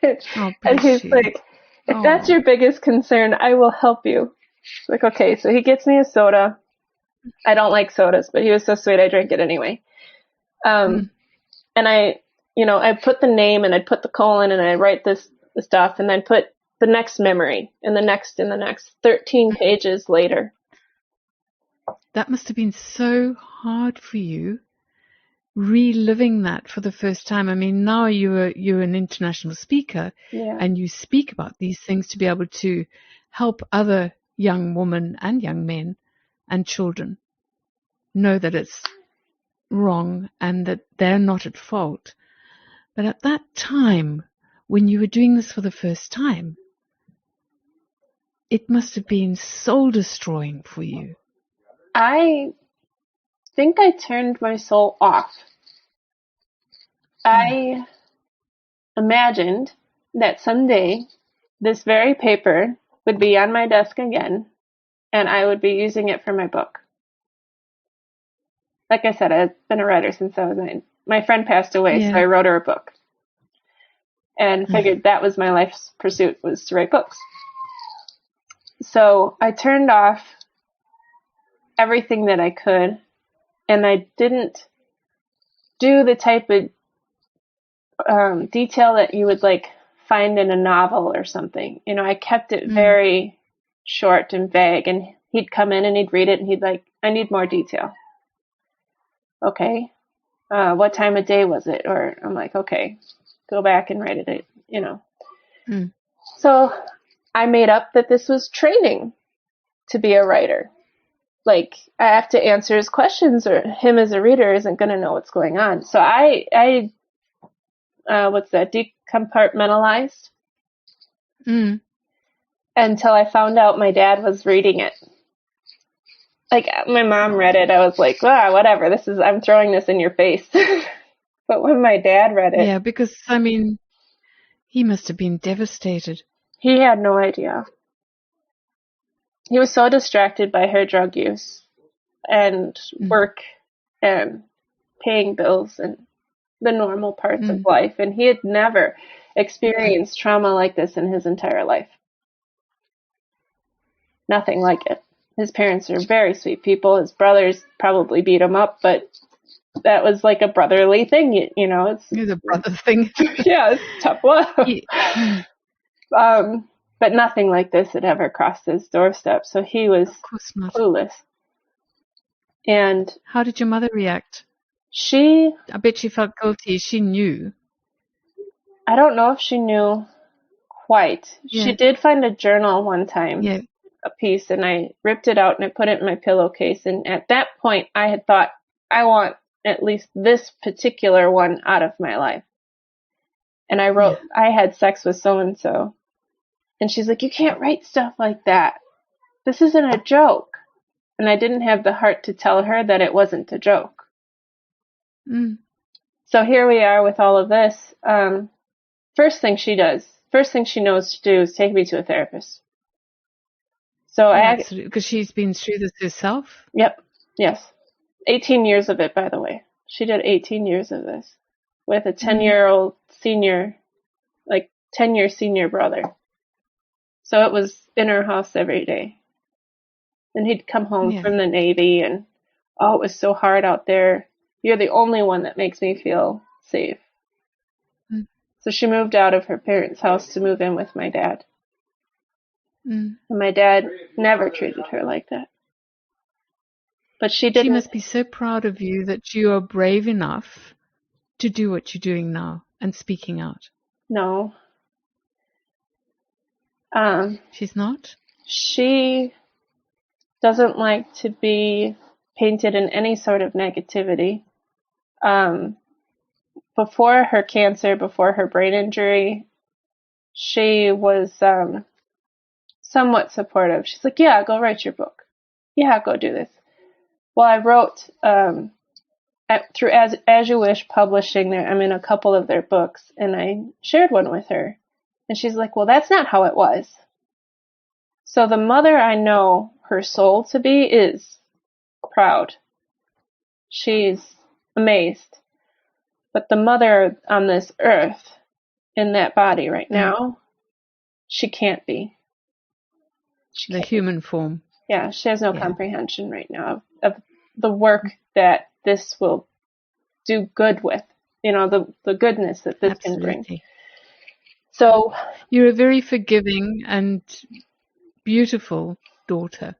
Speaker 3: And he's like, if that's your biggest concern, I will help you. Like, okay, so he gets me a soda. I don't like sodas, but he was so sweet, I drank it anyway. And I put the name and I'd put the colon and I write the stuff and then put the next memory and the next 13 pages later.
Speaker 2: That must have been so hard for you, reliving that for the first time. I mean, now you're an international speaker and you speak about these things to be able to help other young women and young men and children know that it's wrong and that they're not at fault. But at that time, when you were doing this for the first time, it must have been soul-destroying for you.
Speaker 3: I think I turned my soul off. I imagined that someday this very paper would be on my desk again, and I would be using it for my book. Like I said, I've been a writer since I was 9. My friend passed away, so I wrote her a book. And figured that was my life's pursuit, was to write books. So I turned off everything that I could, and I didn't do the type of detail that you would like find in a novel or something. I kept it very short and vague, and he'd come in and he'd read it and he'd like, I need more detail. Okay. what time of day was it? Or I'm like, okay, go back and write it,
Speaker 2: Mm.
Speaker 3: So I made up that this was training to be a writer. Like, I have to answer his questions, or him as a reader isn't going to know what's going on. So I decompartmentalized until I found out my dad was reading it. Like, my mom read it, I was like, whatever, I'm throwing this in your face. But when my dad read it...
Speaker 2: Yeah, because, I mean, he must have been devastated.
Speaker 3: He had no idea. He was so distracted by her drug use and work and paying bills and the normal parts of life. And he had never experienced trauma like this in his entire life. Nothing like it. His parents are very sweet people. His brothers probably beat him up, but that was like a brotherly thing, It's
Speaker 2: a brother thing.
Speaker 3: Yeah, it's tough love. But nothing like this had ever crossed his doorstep, so he was clueless. And
Speaker 2: how did your mother react?
Speaker 3: I
Speaker 2: bet she felt guilty. She knew.
Speaker 3: I don't know if she knew quite.
Speaker 2: Yeah.
Speaker 3: She did find a journal one time, a piece, and I ripped it out and I put it in my pillowcase. And at that point, I had thought, I want at least this particular one out of my life. And I wrote, I had sex with so-and-so. And she's like, you can't write stuff like that. This isn't a joke. And I didn't have the heart to tell her that it wasn't a joke. So here we are with all of this. First thing she knows to do is take me to a therapist. So
Speaker 2: absolutely, because she's been through this herself.
Speaker 3: Yep. Yes. 18 years of it, by the way. She did 18 years of this with a 10-year-old senior, 10-year senior brother. So it was in her house every day. And he'd come home from the Navy and, it was so hard out there. You're the only one that makes me feel safe. So she moved out of her parents' house to move in with my dad. And my dad never treated her like that. But she didn't.
Speaker 2: She must be so proud of you that you are brave enough to do what you're doing now and speaking out.
Speaker 3: No.
Speaker 2: She's not?
Speaker 3: She doesn't like to be painted in any sort of negativity. Before her cancer, before her brain injury, she was somewhat supportive. She's like, yeah, go write your book. Yeah, go do this. Well, I wrote through As You Wish Publishing. I'm in a couple of their books, and I shared one with her. And she's like, well, that's not how it was. So the mother I know her soul to be is proud. She's amazed. But the mother on this earth, in that body right now, she can't be.
Speaker 2: The human form.
Speaker 3: Yeah, she has no comprehension right now of the work that this will do good with. The goodness that this can bring. So
Speaker 2: you're a very forgiving and beautiful daughter.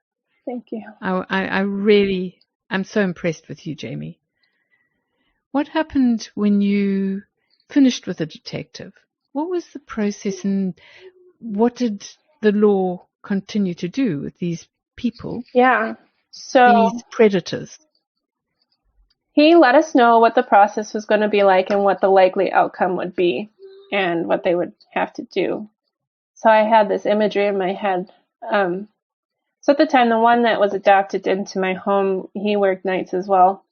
Speaker 3: Thank you.
Speaker 2: I really am so impressed with you, Jamie. What happened when you finished with a detective? What was the process, and what did the law continue to do with these people?
Speaker 3: Yeah. So
Speaker 2: these predators.
Speaker 3: He let us know what the process was going to be like and what the likely outcome would be and what they would have to do. So I had this imagery in my head. So at the time, the one that was adopted into my home, he worked nights as well.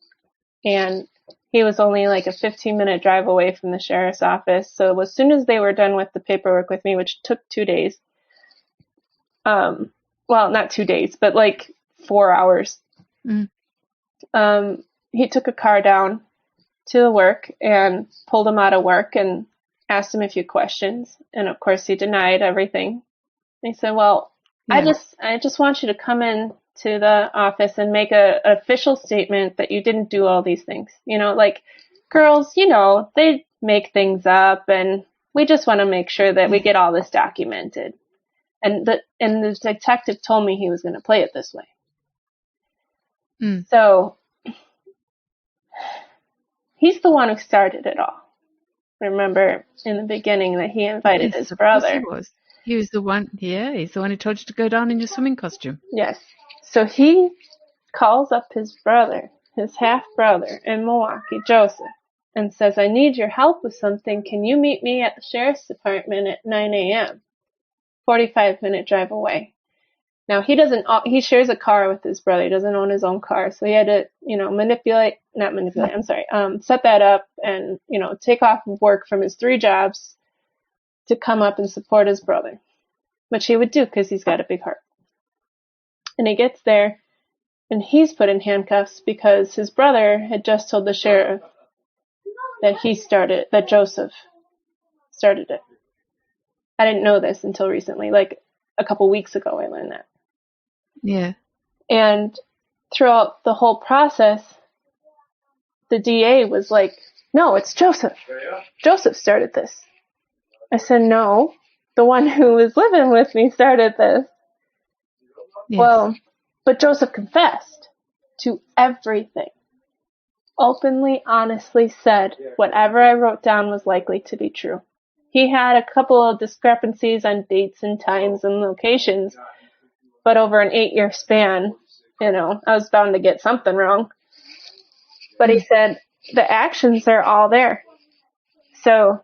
Speaker 3: And he was only like a 15-minute drive away from the sheriff's office. So as soon as they were done with the paperwork with me, which took 2 days, well, not 2 days, but like 4 hours, he took a car down to the work and pulled him out of work and asked him a few questions. And of course, he denied everything. And he said, well, I just want you to come in to the office and make an official statement that you didn't do all these things. Like girls, they make things up, and we just want to make sure that we get all this documented. And the detective told me he was going to play it this way. So he's the one who started it all. Remember in the beginning that he invited his brother.
Speaker 2: He was the one, he's the one who told you to go down in your swimming costume.
Speaker 3: Yes. So he calls up his brother, his half-brother in Milwaukee, Joseph, and says, I need your help with something. Can you meet me at the sheriff's department at 9 a.m.? 45-minute drive away. Now, he shares a car with his brother. He doesn't own his own car. So he had to, set that up and, take off work from his 3 jobs to come up and support his brother, which he would do because he's got a big heart. And he gets there and he's put in handcuffs because his brother had just told the sheriff that Joseph started it. I didn't know this until recently, like a couple weeks ago I learned that.
Speaker 2: Yeah.
Speaker 3: And throughout the whole process, the DA was like, no, it's Joseph. Joseph started this. I said, no, the one who was living with me started this. Yes. Well, but Joseph confessed to everything. Openly, honestly said whatever I wrote down was likely to be true. He had a couple of discrepancies on dates and times and locations, but over an 8-year span, I was bound to get something wrong. But he said the actions are all there. So,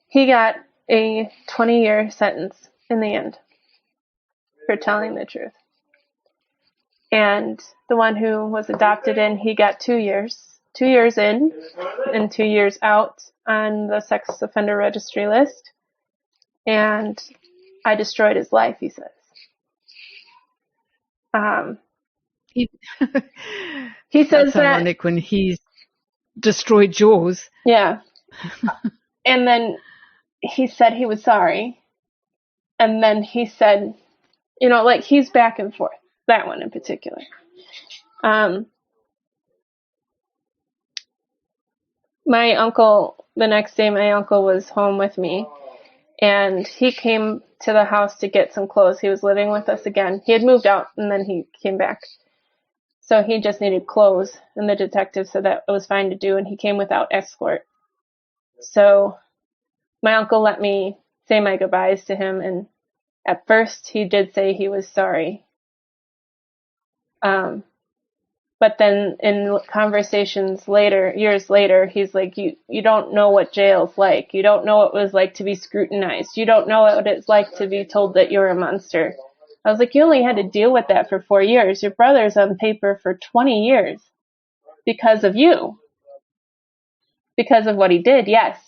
Speaker 3: he got a 20-year sentence in the end for telling the truth. And the one who was adopted in, he got 2 years. 2 years in and 2 years out on the sex offender registry list. And I destroyed his life, he says. He says
Speaker 2: that's ironic when he's destroyed yours.
Speaker 3: Yeah. And then he said he was sorry. And then he said, he's back and forth. That one in particular. My uncle, the next day, my uncle was home with me, and he came to the house to get some clothes. He was living with us again. He had moved out, and then he came back. So he just needed clothes, and the detective said that it was fine to do, and he came without escort. So my uncle let me say my goodbyes to him, and at first he did say he was sorry. But then in conversations later, years later, he's like, you don't know what jail's like. You don't know what it was like to be scrutinized. You don't know what it's like to be told that you're a monster. I was like, you only had to deal with that for 4 years. Your brother's on paper for 20 years because of you. Because of what he did, yes.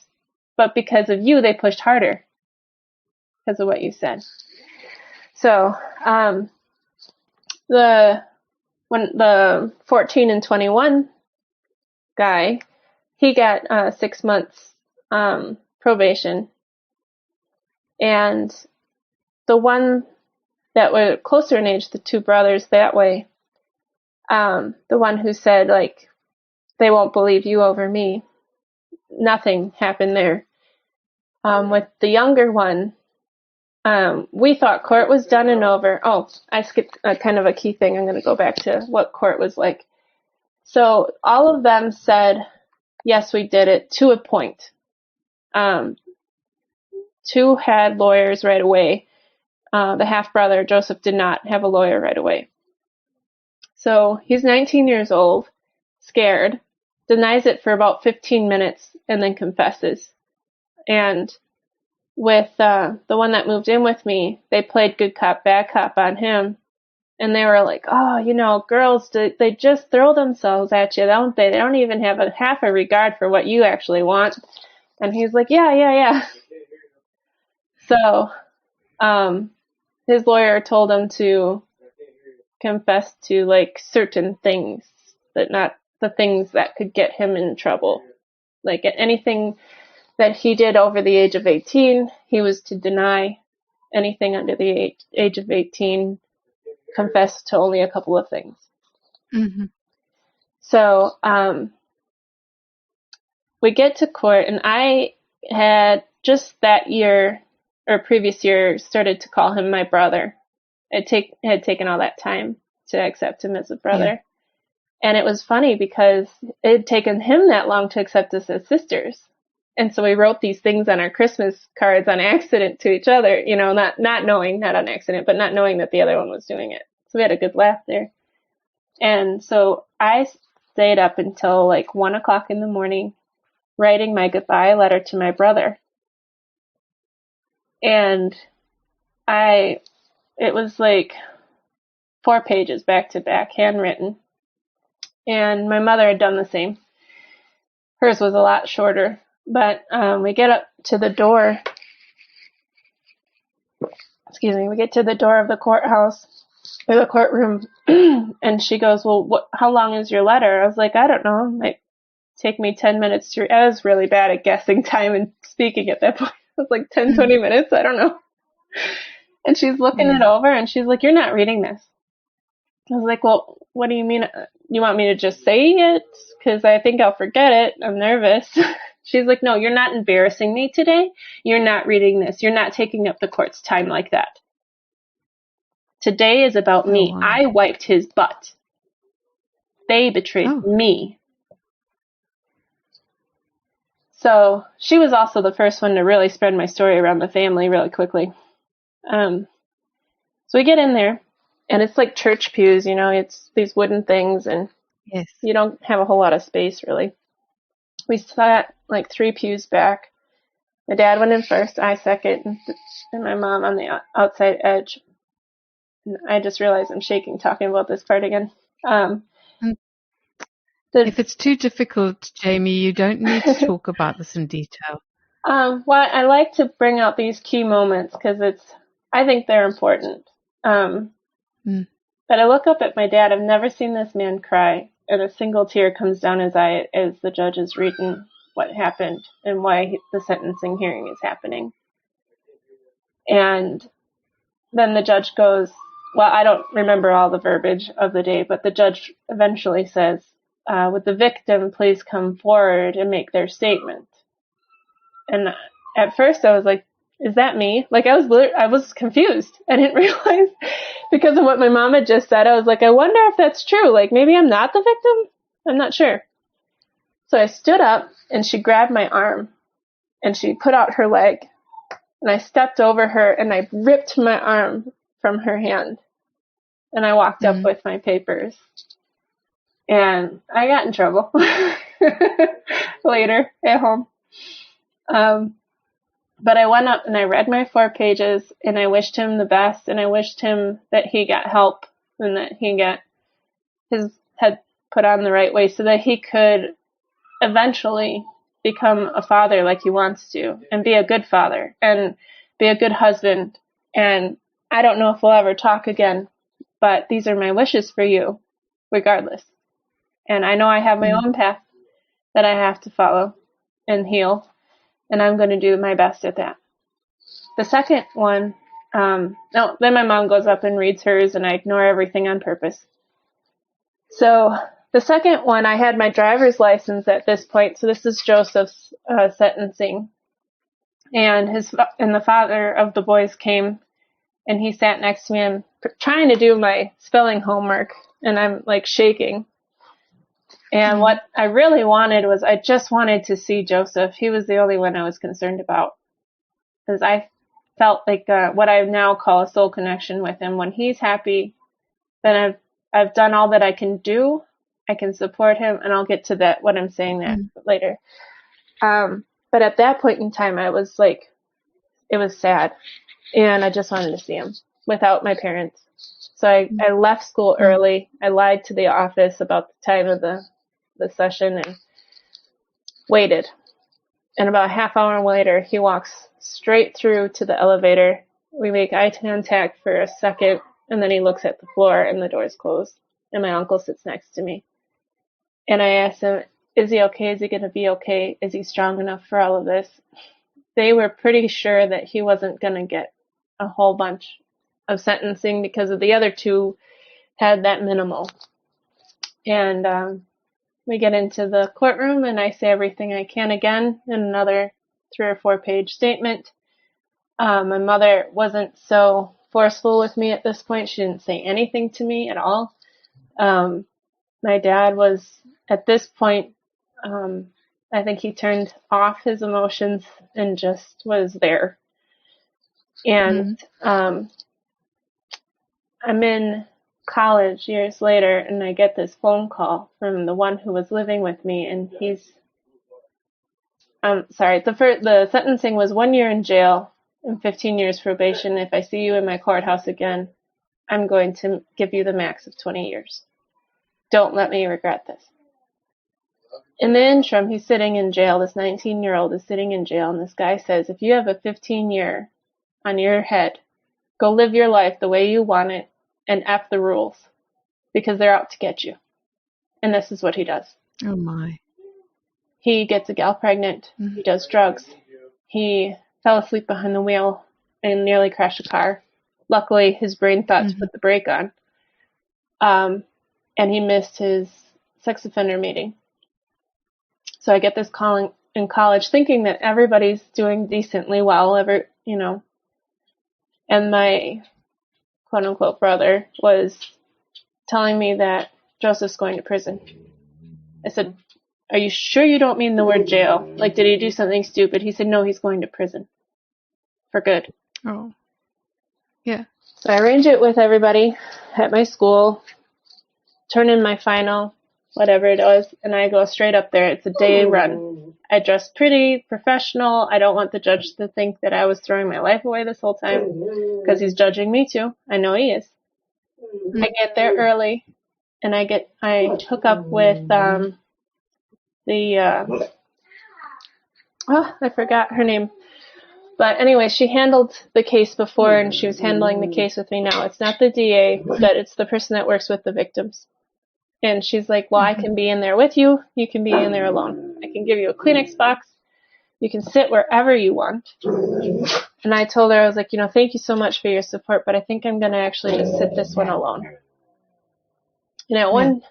Speaker 3: But because of you, they pushed harder because of what you said. So, when the 14 and 21 guy, he got 6 months probation. And the one that were closer in age, the 2 brothers that way, the one who said, they won't believe you over me, nothing happened there. With the younger one, we thought court was done and over. Oh, I skipped kind of a key thing. I'm going to go back to what court was like. So all of them said, yes, we did it to a point. 2 had lawyers right away. The half-brother, Joseph, did not have a lawyer right away. So he's 19 years old, scared, denies it for about 15 minutes, and then confesses. And with the one that moved in with me, they played good cop, bad cop on him. And they were like, oh, girls, they just throw themselves at you, don't they? They don't even have half a regard for what you actually want. And he's like, yeah. So his lawyer told him to confess to, certain things, but not the things that could get him in trouble. Anything that he did over the age of 18, he was to deny. Anything under the age of 18, confess to only a couple of things.
Speaker 2: Mm-hmm.
Speaker 3: So we get to court, and I had just that year, or previous year, started to call him my brother. It had taken all that time. to accept him as a brother. And it was funny because it had taken him that long to accept us as sisters. And so we wrote these things on our Christmas cards on accident to each other, you know, not knowing, not on accident, but not knowing that the other one was doing it. So we had a good laugh there. And so I stayed up until like 1 o'clock in the morning writing my goodbye letter to my brother. And it was like 4 pages back to back, handwritten. And my mother had done the same. Hers was a lot shorter. But we get up to the door. We get to the door of the courthouse, or the courtroom, and she goes, well, how long is your letter? I was like, I don't know. It might take me 10 minutes to read. I was really bad at guessing time and speaking at that point. It was like 10, 20 minutes. I don't know. And she's looking it over, and she's like, you're not reading this. I was like, well, what do you mean? You want me to just say it? Because I think I'll forget it. I'm nervous. She's like, no, you're not embarrassing me today. You're not reading this. You're not taking up the court's time like that. Today is about me. Wow. I wiped his butt. They betrayed me. So she was also the first one to really spread my story around the family really quickly. So we get in there, and it's like church pews, you know, it's these wooden things, and you don't have a whole lot of space, really. We sat like 3 pews back. My dad went in first, I second, and my mom on the outside edge. And I just realized I'm shaking talking about this part again.
Speaker 2: If it's too difficult, Jamie, you don't need to talk about this in detail.
Speaker 3: Well, I like to bring out these key moments because I think they're important. But I look up at my dad. I've never seen this man cry, and a single tear comes down his eye as the judge is reading what happened and why the sentencing hearing is happening. And then the judge goes, well, I don't remember all the verbiage of the day, but the judge eventually says, would the victim please come forward and make their statement? And at first I was like, is that me? Like I was confused. I didn't realize because of what my mom had just said. I was like, I wonder if that's true. Like maybe I'm not the victim. I'm not sure. So I stood up and she grabbed my arm and she put out her leg and I stepped over her and I ripped my arm from her hand and I walked up with my papers and I got in trouble later at home. But I went up and I read my 4 pages and I wished him the best and I wished him that he got help and that he got his head put on the right way so that he could eventually become a father like he wants to and be a good father and be a good husband. And I don't know if we'll ever talk again, but these are my wishes for you regardless. And I know I have my own path that I have to follow and heal. And I'm going to do my best at that. The second one, then my mom goes up and reads hers and I ignore everything on purpose. So the second one, I had my driver's license at this point. So this is Joseph's sentencing. And the father of the boys came and he sat next to me. I'm trying to do my spelling homework and I'm like shaking. And what I really wanted was I just wanted to see Joseph. He was the only one I was concerned about because I felt like what I now call a soul connection with him. When he's happy, then I've done all that I can do. I can support him, and I'll get to that what I'm saying that later. But at that point in time, I was like, it was sad, and I just wanted to see him without my parents. So I left school early. I lied to the office about the time of the session and waited. And about a half hour later, he walks straight through to the elevator. We make eye contact for a second, and then he looks at the floor, and the door's closed. And my uncle sits next to me. And I asked him, is he okay? Is he going to be okay? Is he strong enough for all of this? They were pretty sure that he wasn't going to get a whole bunch of sentencing because of the other 2 had that minimal. And we get into the courtroom and I say everything I can again in another 3 or 4 page statement. My mother wasn't so forceful with me at this point. She didn't say anything to me at all. My dad was, at this point, I think he turned off his emotions and just was there. And I'm in college years later, and I get this phone call from the one who was living with me, and he's, the sentencing was 1 year in jail and 15 years probation. If I see you in my courthouse again, I'm going to give you the max of 20 years. Don't let me regret this. In the interim, he's sitting in jail. This 19-year-old is sitting in jail, and this guy says, if you have a 15-year on your head, go live your life the way you want it and F the rules, because they're out to get you. And this is what he does.
Speaker 2: Oh, my.
Speaker 3: He gets a gal pregnant. He does drugs. He fell asleep behind the wheel and nearly crashed a car. Luckily, his brain thought to put the brake on. And he missed his sex offender meeting. So I get this call in college thinking that everybody's doing decently well, and my quote-unquote brother was telling me that Joseph's going to prison. I said, are you sure you don't mean the word jail? Like, did he do something stupid? He said, no, he's going to prison. For good.
Speaker 2: Oh. Yeah.
Speaker 3: So I arrange it with everybody at my school, turn in my final, whatever it was, and I go straight up there. It's a day run. I dress pretty, professional. I don't want the judge to think that I was throwing my life away this whole time, because he's judging me too. I know he is. I get there early, and I hook up with I forgot her name. But anyway, she handled the case before, and she was handling the case with me now. It's not the DA, but it's the person that works with the victims. And she's like, well, I can be in there with you. You can be in there alone. I can give you a Kleenex box. You can sit wherever you want. And I told her, I was like, thank you so much for your support, but I think I'm going to actually just sit this one alone. And at one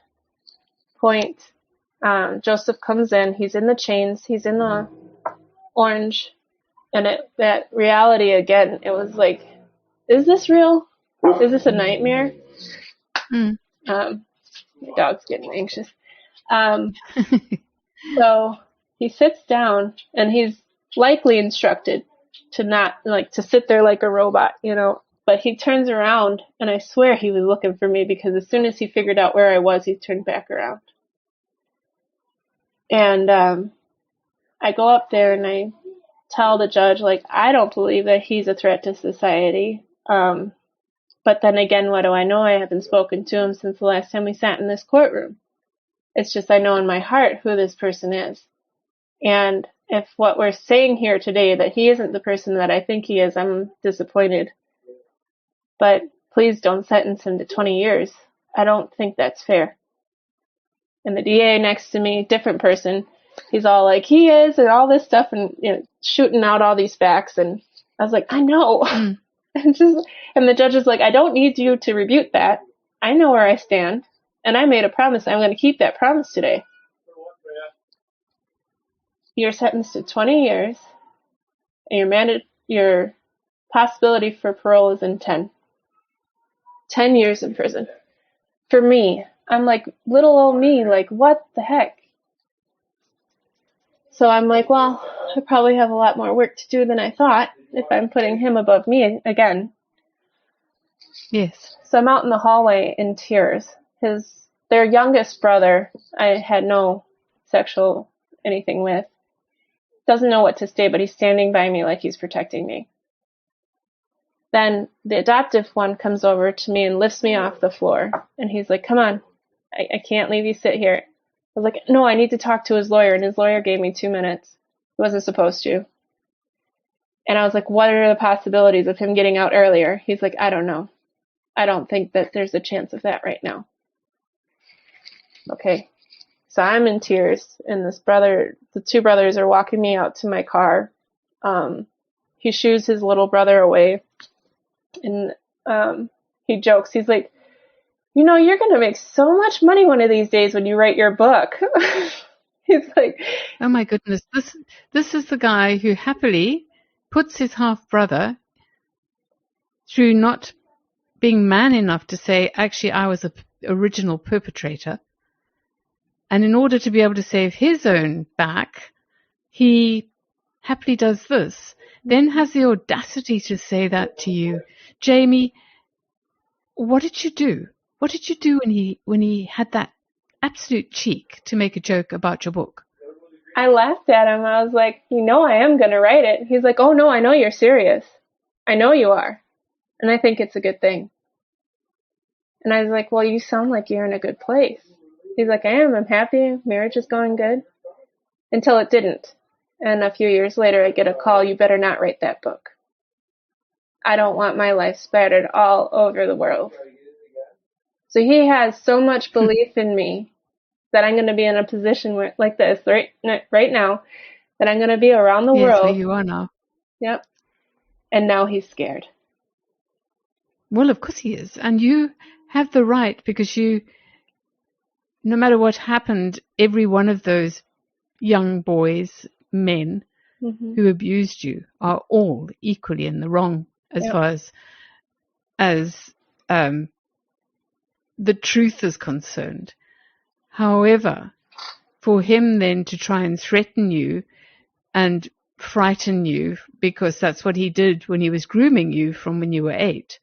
Speaker 3: point, Joseph comes in. He's in the chains. He's in the orange. And that reality again, it was like, is this real? Is this a nightmare? My dog's getting anxious. So he sits down, and he's likely instructed to not, to sit there like a robot, But he turns around, and I swear he was looking for me, because as soon as he figured out where I was, he turned back around. And I go up there, and I tell the judge, I don't believe that he's a threat to society. But then again, what do I know? I haven't spoken to him since the last time we sat in this courtroom. It's just I know in my heart who this person is. And if what we're saying here today, that he isn't the person that I think he is, I'm disappointed. But please don't sentence him to 20 years. I don't think that's fair. And the DA next to me, different person, he's all like, he is, and all this stuff, and shooting out all these facts. And I was like, I know. And the judge is like, I don't need you to rebuke that. I know where I stand, and I made a promise. I'm going to keep that promise today. You're sentenced to 20 years, and your possibility for parole is in 10. 10 years in prison. For me, I'm like, little old me, what the heck? So I'm like, well, I probably have a lot more work to do than I thought if I'm putting him above me again.
Speaker 2: Yes.
Speaker 3: So I'm out in the hallway in tears. Their youngest brother, I had no sexual anything with, doesn't know what to say, but he's standing by me like he's protecting me. Then the adoptive one comes over to me and lifts me off the floor. And he's like, come on, I can't leave you sit here. I was like, no, I need to talk to his lawyer. And his lawyer gave me 2 minutes. He wasn't supposed to. And I was like, what are the possibilities of him getting out earlier? He's like, I don't know. I don't think that there's a chance of that right now. Okay. So I'm in tears, and the two brothers are walking me out to my car. He shoos his little brother away, and he jokes. He's like, you're going to make so much money one of these days when you write your book. He's like,
Speaker 2: oh my goodness, this is the guy who happily puts his half brother through not being man enough to say, actually, I was original perpetrator. And in order to be able to save his own back, he happily does this. Then has the audacity to say that to you. Jamie, what did you do? What did you do when he had that absolute cheek to make a joke about your book?
Speaker 3: I laughed at him. I was like, I am going to write it. He's like, oh no, I know you're serious. I know you are. And I think it's a good thing. And I was like, well, you sound like you're in a good place. He's like, I am. I'm happy. Marriage is going good. Until it didn't. And a few years later, I get a call, you better not write that book. I don't want my life spattered all over the world. So he has so much belief in me that I'm going to be in a position like this right now, that I'm going to be around the world.
Speaker 2: Where you are now.
Speaker 3: Yep. And now he's scared.
Speaker 2: Well, of course he is. And you have the right, because no matter what happened, every one of those young boys, men who abused you are all equally in the wrong as far as the truth is concerned. However, for him then to try and threaten you and frighten you, because that's what he did when he was grooming you from when you were 8,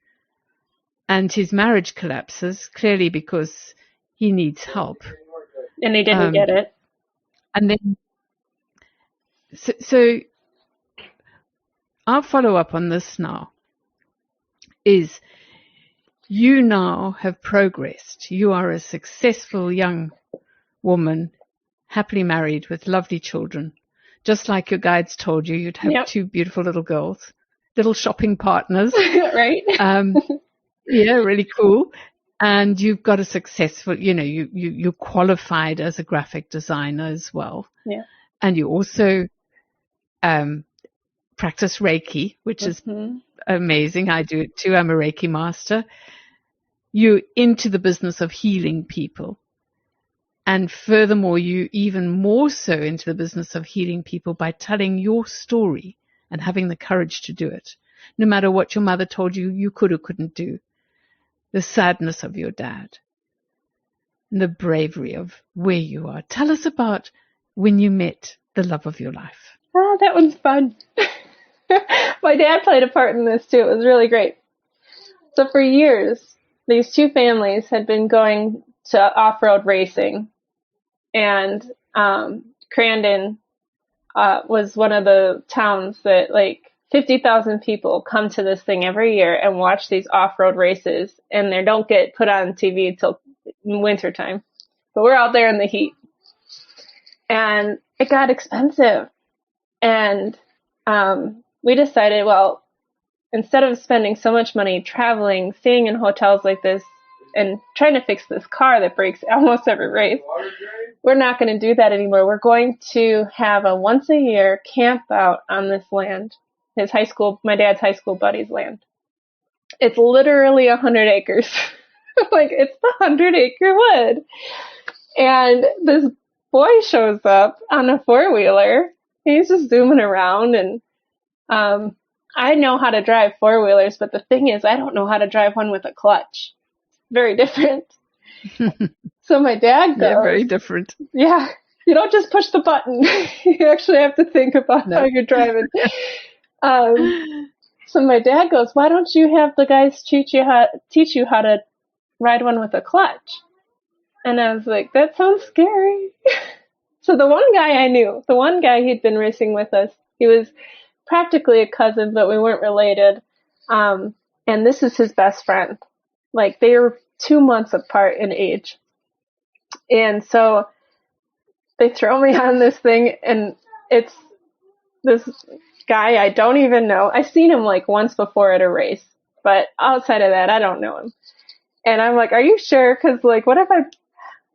Speaker 2: and his marriage collapses, clearly because he needs help.
Speaker 3: And he didn't get it.
Speaker 2: And then, so our follow-up on this now is you now have progressed. You are a successful young woman, happily married with lovely children. Just like your guides told you, you'd have 2 beautiful little girls, little shopping partners.
Speaker 3: Right.
Speaker 2: Yeah, really cool. And you've got a successful, you're qualified as a graphic designer as well.
Speaker 3: Yeah.
Speaker 2: And you also practice Reiki, which is amazing. I do it too. I'm a Reiki master. You're into the business of healing people. And furthermore, you even more so into the business of healing people by telling your story and having the courage to do it. No matter what your mother told you you could or couldn't do. The sadness of your dad. And the bravery of where you are. Tell us about when you met the love of your life.
Speaker 3: Oh, that one's fun. My dad played a part in this too. It was really great. So for years, these 2 families had been going to off-road racing. And Crandon was one of the towns that 50,000 people come to this thing every year and watch these off-road races, and they don't get put on TV until wintertime. But we're out there in the heat. And it got expensive. And we decided, well, instead of spending so much money traveling, staying in hotels like this, and trying to fix this car that breaks almost every race, we're not going to do that anymore. We're going to have a once-a-year camp out on this land. My dad's high school buddy's land. It's literally 100 acres. It's the 100-acre wood. And this boy shows up on a 4-wheeler. He's just zooming around, and I know how to drive 4-wheelers, but the thing is, I don't know how to drive one with a clutch. Very different. So my dad goes.
Speaker 2: Yeah, very different.
Speaker 3: Yeah. You don't just push the button. You actually have to think about how you're driving. So my dad goes, why don't you have the guys teach you how to ride one with a clutch? And I was like, that sounds scary. So the one guy I knew, the one guy he'd been racing with us, he was practically a cousin, but we weren't related. And this is his best friend. They were 2 months apart in age. And so they throw me on this thing, and it's this guy I don't even know. I've seen him once before at a race, but outside of that, I don't know him. And I'm like, are you sure? Because what if I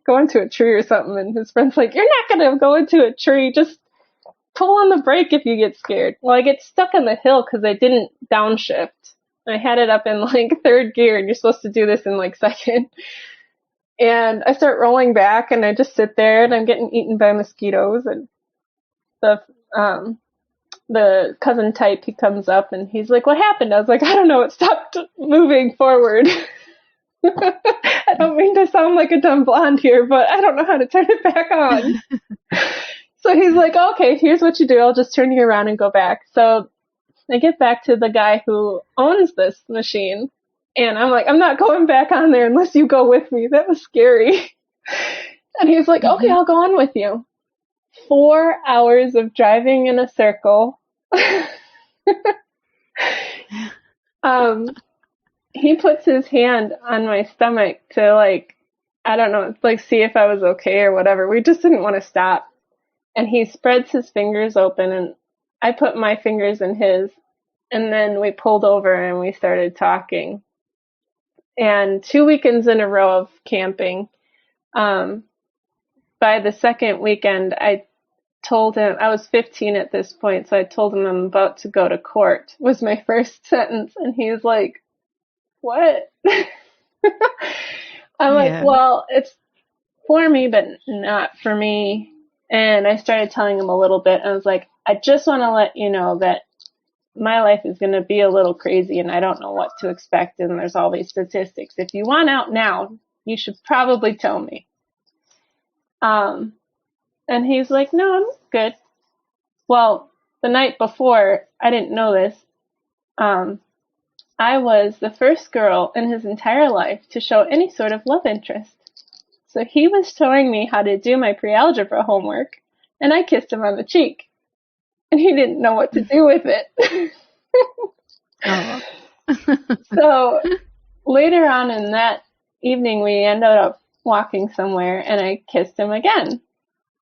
Speaker 3: go into a tree or something? And his friend's like, you're not going to go into a tree. Just pull on the brake if you get scared. Well, I get stuck on the hill because I didn't downshift. I had it up in 3rd gear, and you're supposed to do this in 2nd. And I start rolling back, and I just sit there, and I'm getting eaten by mosquitoes. And the cousin type, he comes up, and he's like, what happened? I was like, I don't know. It stopped moving forward. I don't mean to sound like a dumb blonde here, but I don't know how to turn it back on. So he's like, okay, here's what you do. I'll just turn you around and go back. So I get back to the guy who owns this machine, and I'm like, I'm not going back on there unless you go with me. That was scary. And he's like, okay, I'll go on with you. 4 hours of driving in a circle. He puts his hand on my stomach to, like, I don't know, like, see if I was okay or whatever. We just didn't want to stop. And he spreads his fingers open, and I put my fingers in his, and then we pulled over and we started talking. And 2 weekends in a row of camping, by the second weekend, I told him, I was 15 at this point, so I told him I'm about to go to court, was my first sentence. And he was like, what? I'm like, well, it's for me, but not for me. And I started telling him a little bit. I was like, I just want to let you know that my life is going to be a little crazy and I don't know what to expect. And there's all these statistics. If you want out now, you should probably tell me. And he's like, no, I'm good. Well, the night before, I didn't know this. I was the first girl in his entire life to show any sort of love interest. So he was showing me how to do my pre-algebra homework, and I kissed him on the cheek. And he didn't know what to do with it. So later on in that evening, we ended up walking somewhere, and I kissed him again.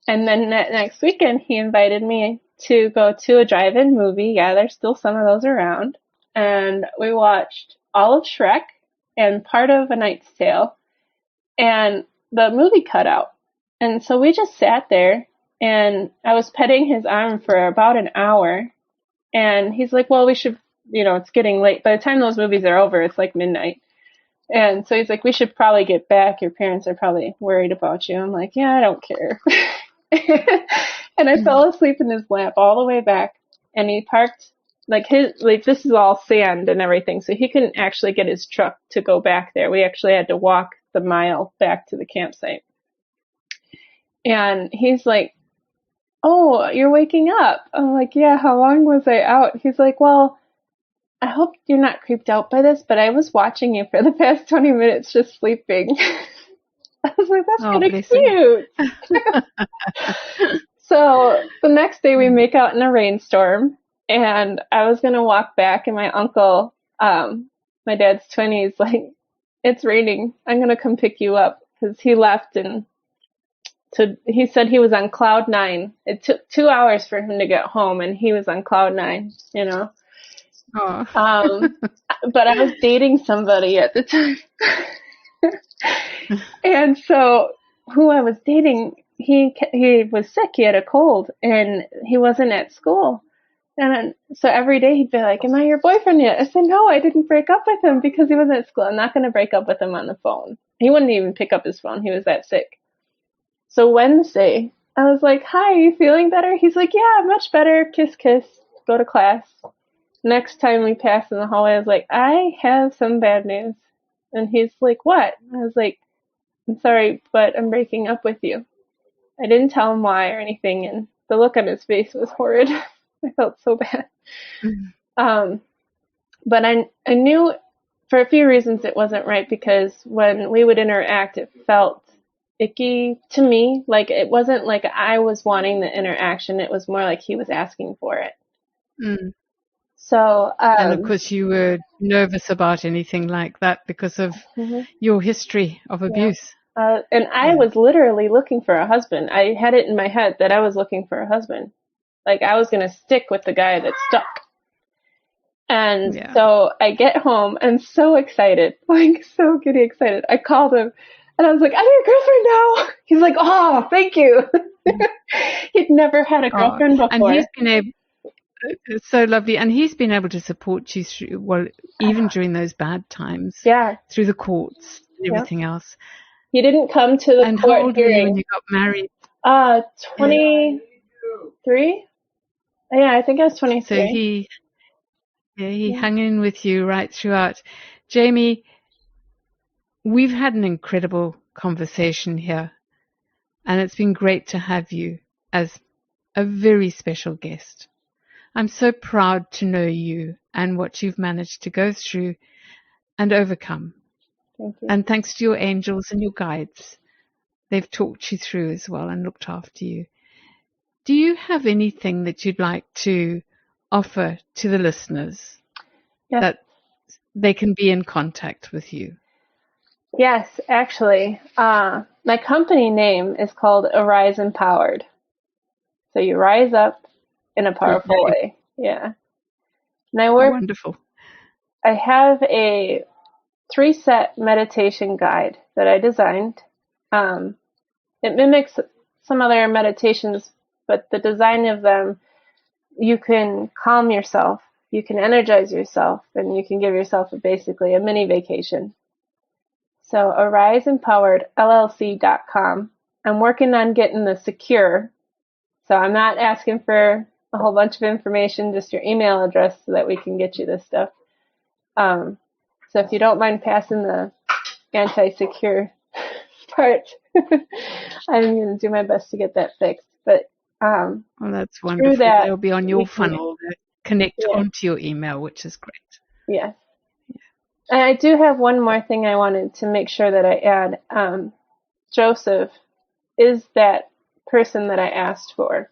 Speaker 3: And then next weekend, he invited me to go to a drive-in movie. Yeah, there's still some of those around. And we watched all of Shrek and part of A Knight's Tale. And the movie cut out. And so we just sat there, and I was petting his arm for about an hour. And he's like, well, we should, it's getting late. By the time those movies are over, it's like midnight. And so he's like, we should probably get back. Your parents are probably worried about you. I'm like, yeah, I don't care. And I fell asleep in his lap all the way back. And he parked, this is all sand and everything. So he couldn't actually get his truck to go back there. We actually had to walk the mile back to the campsite. And he's like, oh, you're waking up. I'm like, yeah, how long was I out? He's like, well, I hope you're not creeped out by this, but I was watching you for the past 20 minutes just sleeping. I was like, that's kind of cute. So the next day we make out in a rainstorm, and I was going to walk back, and my uncle, my dad's twin, he's like, it's raining. I'm going to come pick you up, because he left, and he said he was on cloud 9. It took 2 hours for him to get home, and he was on cloud 9, But I was dating somebody at the time. And so who I was dating, he was sick. He had a cold, and he wasn't at school. And so every day he'd be like, am I your boyfriend yet? I said, no, I didn't break up with him because he wasn't at school. I'm not going to break up with him on the phone. He wouldn't even pick up his phone. He was that sick. So Wednesday, I was like, hi, are you feeling better? He's like, yeah, much better. Kiss, kiss. Go to class. Next time we passed in the hallway, I was like, I have some bad news. And he's like, what? I was like, I'm sorry, but I'm breaking up with you. I didn't tell him why or anything, and the look on his face was horrid. I felt so bad. But I knew for a few reasons it wasn't right, because when we would interact, it felt icky to me. Like, it wasn't like I was wanting the interaction. It was more like he was asking for it. So,
Speaker 2: and of course you were nervous about anything like that because of your history of abuse.
Speaker 3: And I was literally looking for a husband. I had it in my head that I was looking for a husband. Like, I was going to stick with the guy that stuck. And so I get home and so excited, like so giddy excited. I called him and I was like, I'm your girlfriend now. He's like, oh, thank you. He'd never had a girlfriend before.
Speaker 2: And he's been able, it's so lovely. And he's been able to support you through, well, even during those bad times.
Speaker 3: Yeah.
Speaker 2: Through the courts and everything else.
Speaker 3: He didn't come to the
Speaker 2: and
Speaker 3: court
Speaker 2: how old
Speaker 3: hearing.
Speaker 2: Were you when you got married?
Speaker 3: 23? Yeah, I think I was 23.
Speaker 2: So he hung in with you right throughout. Jamie, we've had an incredible conversation here, and it's been great to have you as a very special guest. I'm so proud to know you and what you've managed to go through and overcome.
Speaker 3: Thank you.
Speaker 2: And thanks to your angels and your guides, they've talked you through as well and looked after you. Do you have anything that you'd like to offer to the listeners that they can be in contact with you?
Speaker 3: Yes, actually. My company name is called Arise Empowered. So you rise up in a powerful way. Yeah. And I work.
Speaker 2: Wonderful.
Speaker 3: I have a 3-set meditation guide that I designed. It mimics some other meditations, but the design of them, you can calm yourself, you can energize yourself, and you can give yourself basically a mini vacation. So AriseEmpoweredLLC.com. I'm working on getting the secure. So I'm not asking for a whole bunch of information, just your email address so that we can get you this stuff. So if you don't mind passing the anti-secure part, I'm going to do my best to get that fixed. But
Speaker 2: well, that's wonderful. They'll be on your funnel to connect onto your email, which is great.
Speaker 3: Yes. And I do have one more thing I wanted to make sure that I add. Joseph is that person that I asked for.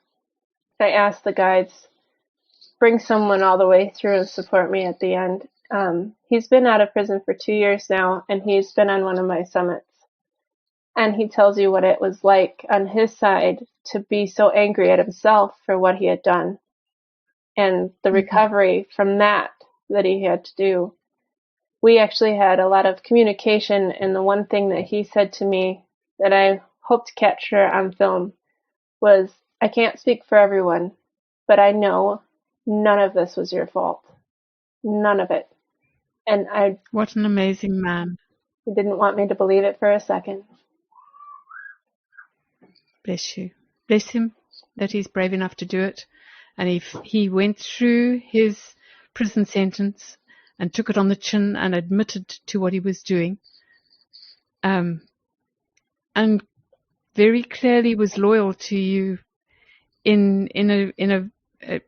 Speaker 3: I asked the guides, bring someone all the way through and support me at the end. He's been out of prison for 2 years now, and he's been on one of my summits. And he tells you what it was like on his side to be so angry at himself for what he had done and the recovery from that he had to do. We actually had a lot of communication, and the one thing that he said to me that I hope to capture on film was, I can't speak for everyone, but I know none of this was your fault. None of it. And
Speaker 2: what an amazing man.
Speaker 3: He didn't want me to believe it for a second.
Speaker 2: Bless you. Bless him that he's brave enough to do it. And if he went through his prison sentence and took it on the chin and admitted to what he was doing, and very clearly was loyal to you in a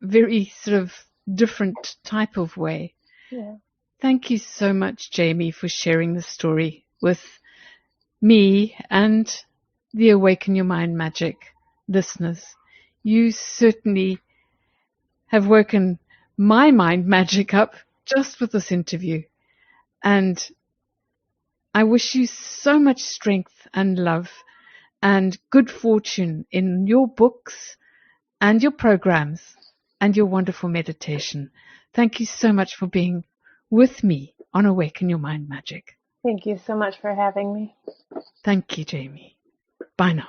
Speaker 2: very sort of different type of way.
Speaker 3: Yeah.
Speaker 2: Thank you so much, Jamie, for sharing this story with me and the Awaken Your Mind Magic listeners. You certainly have woken my mind magic up just with this interview. And I wish you so much strength and love and good fortune in your books and your programs and your wonderful meditation. Thank you so much for being with me on Awaken Your Mind Magic.
Speaker 3: Thank you so much for having me.
Speaker 2: Thank you, Jamie. Bye now.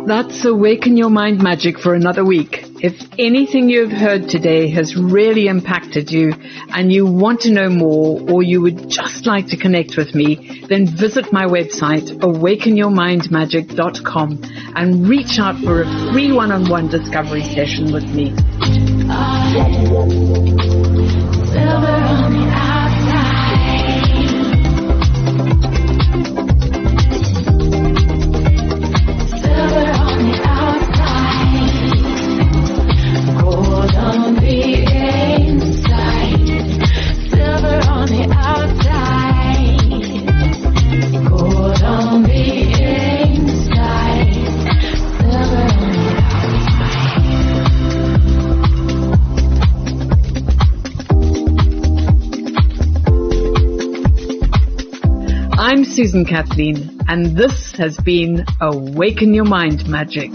Speaker 2: That's Awaken Your Mind Magic for another week. If anything you've heard today has really impacted you and you want to know more, or you would just like to connect with me, then visit my website, awakenyourmindmagic.com, and reach out for a free one-on-one discovery session with me. I'm Susan Kathleen, and this has been Awaken Your Mind Magic.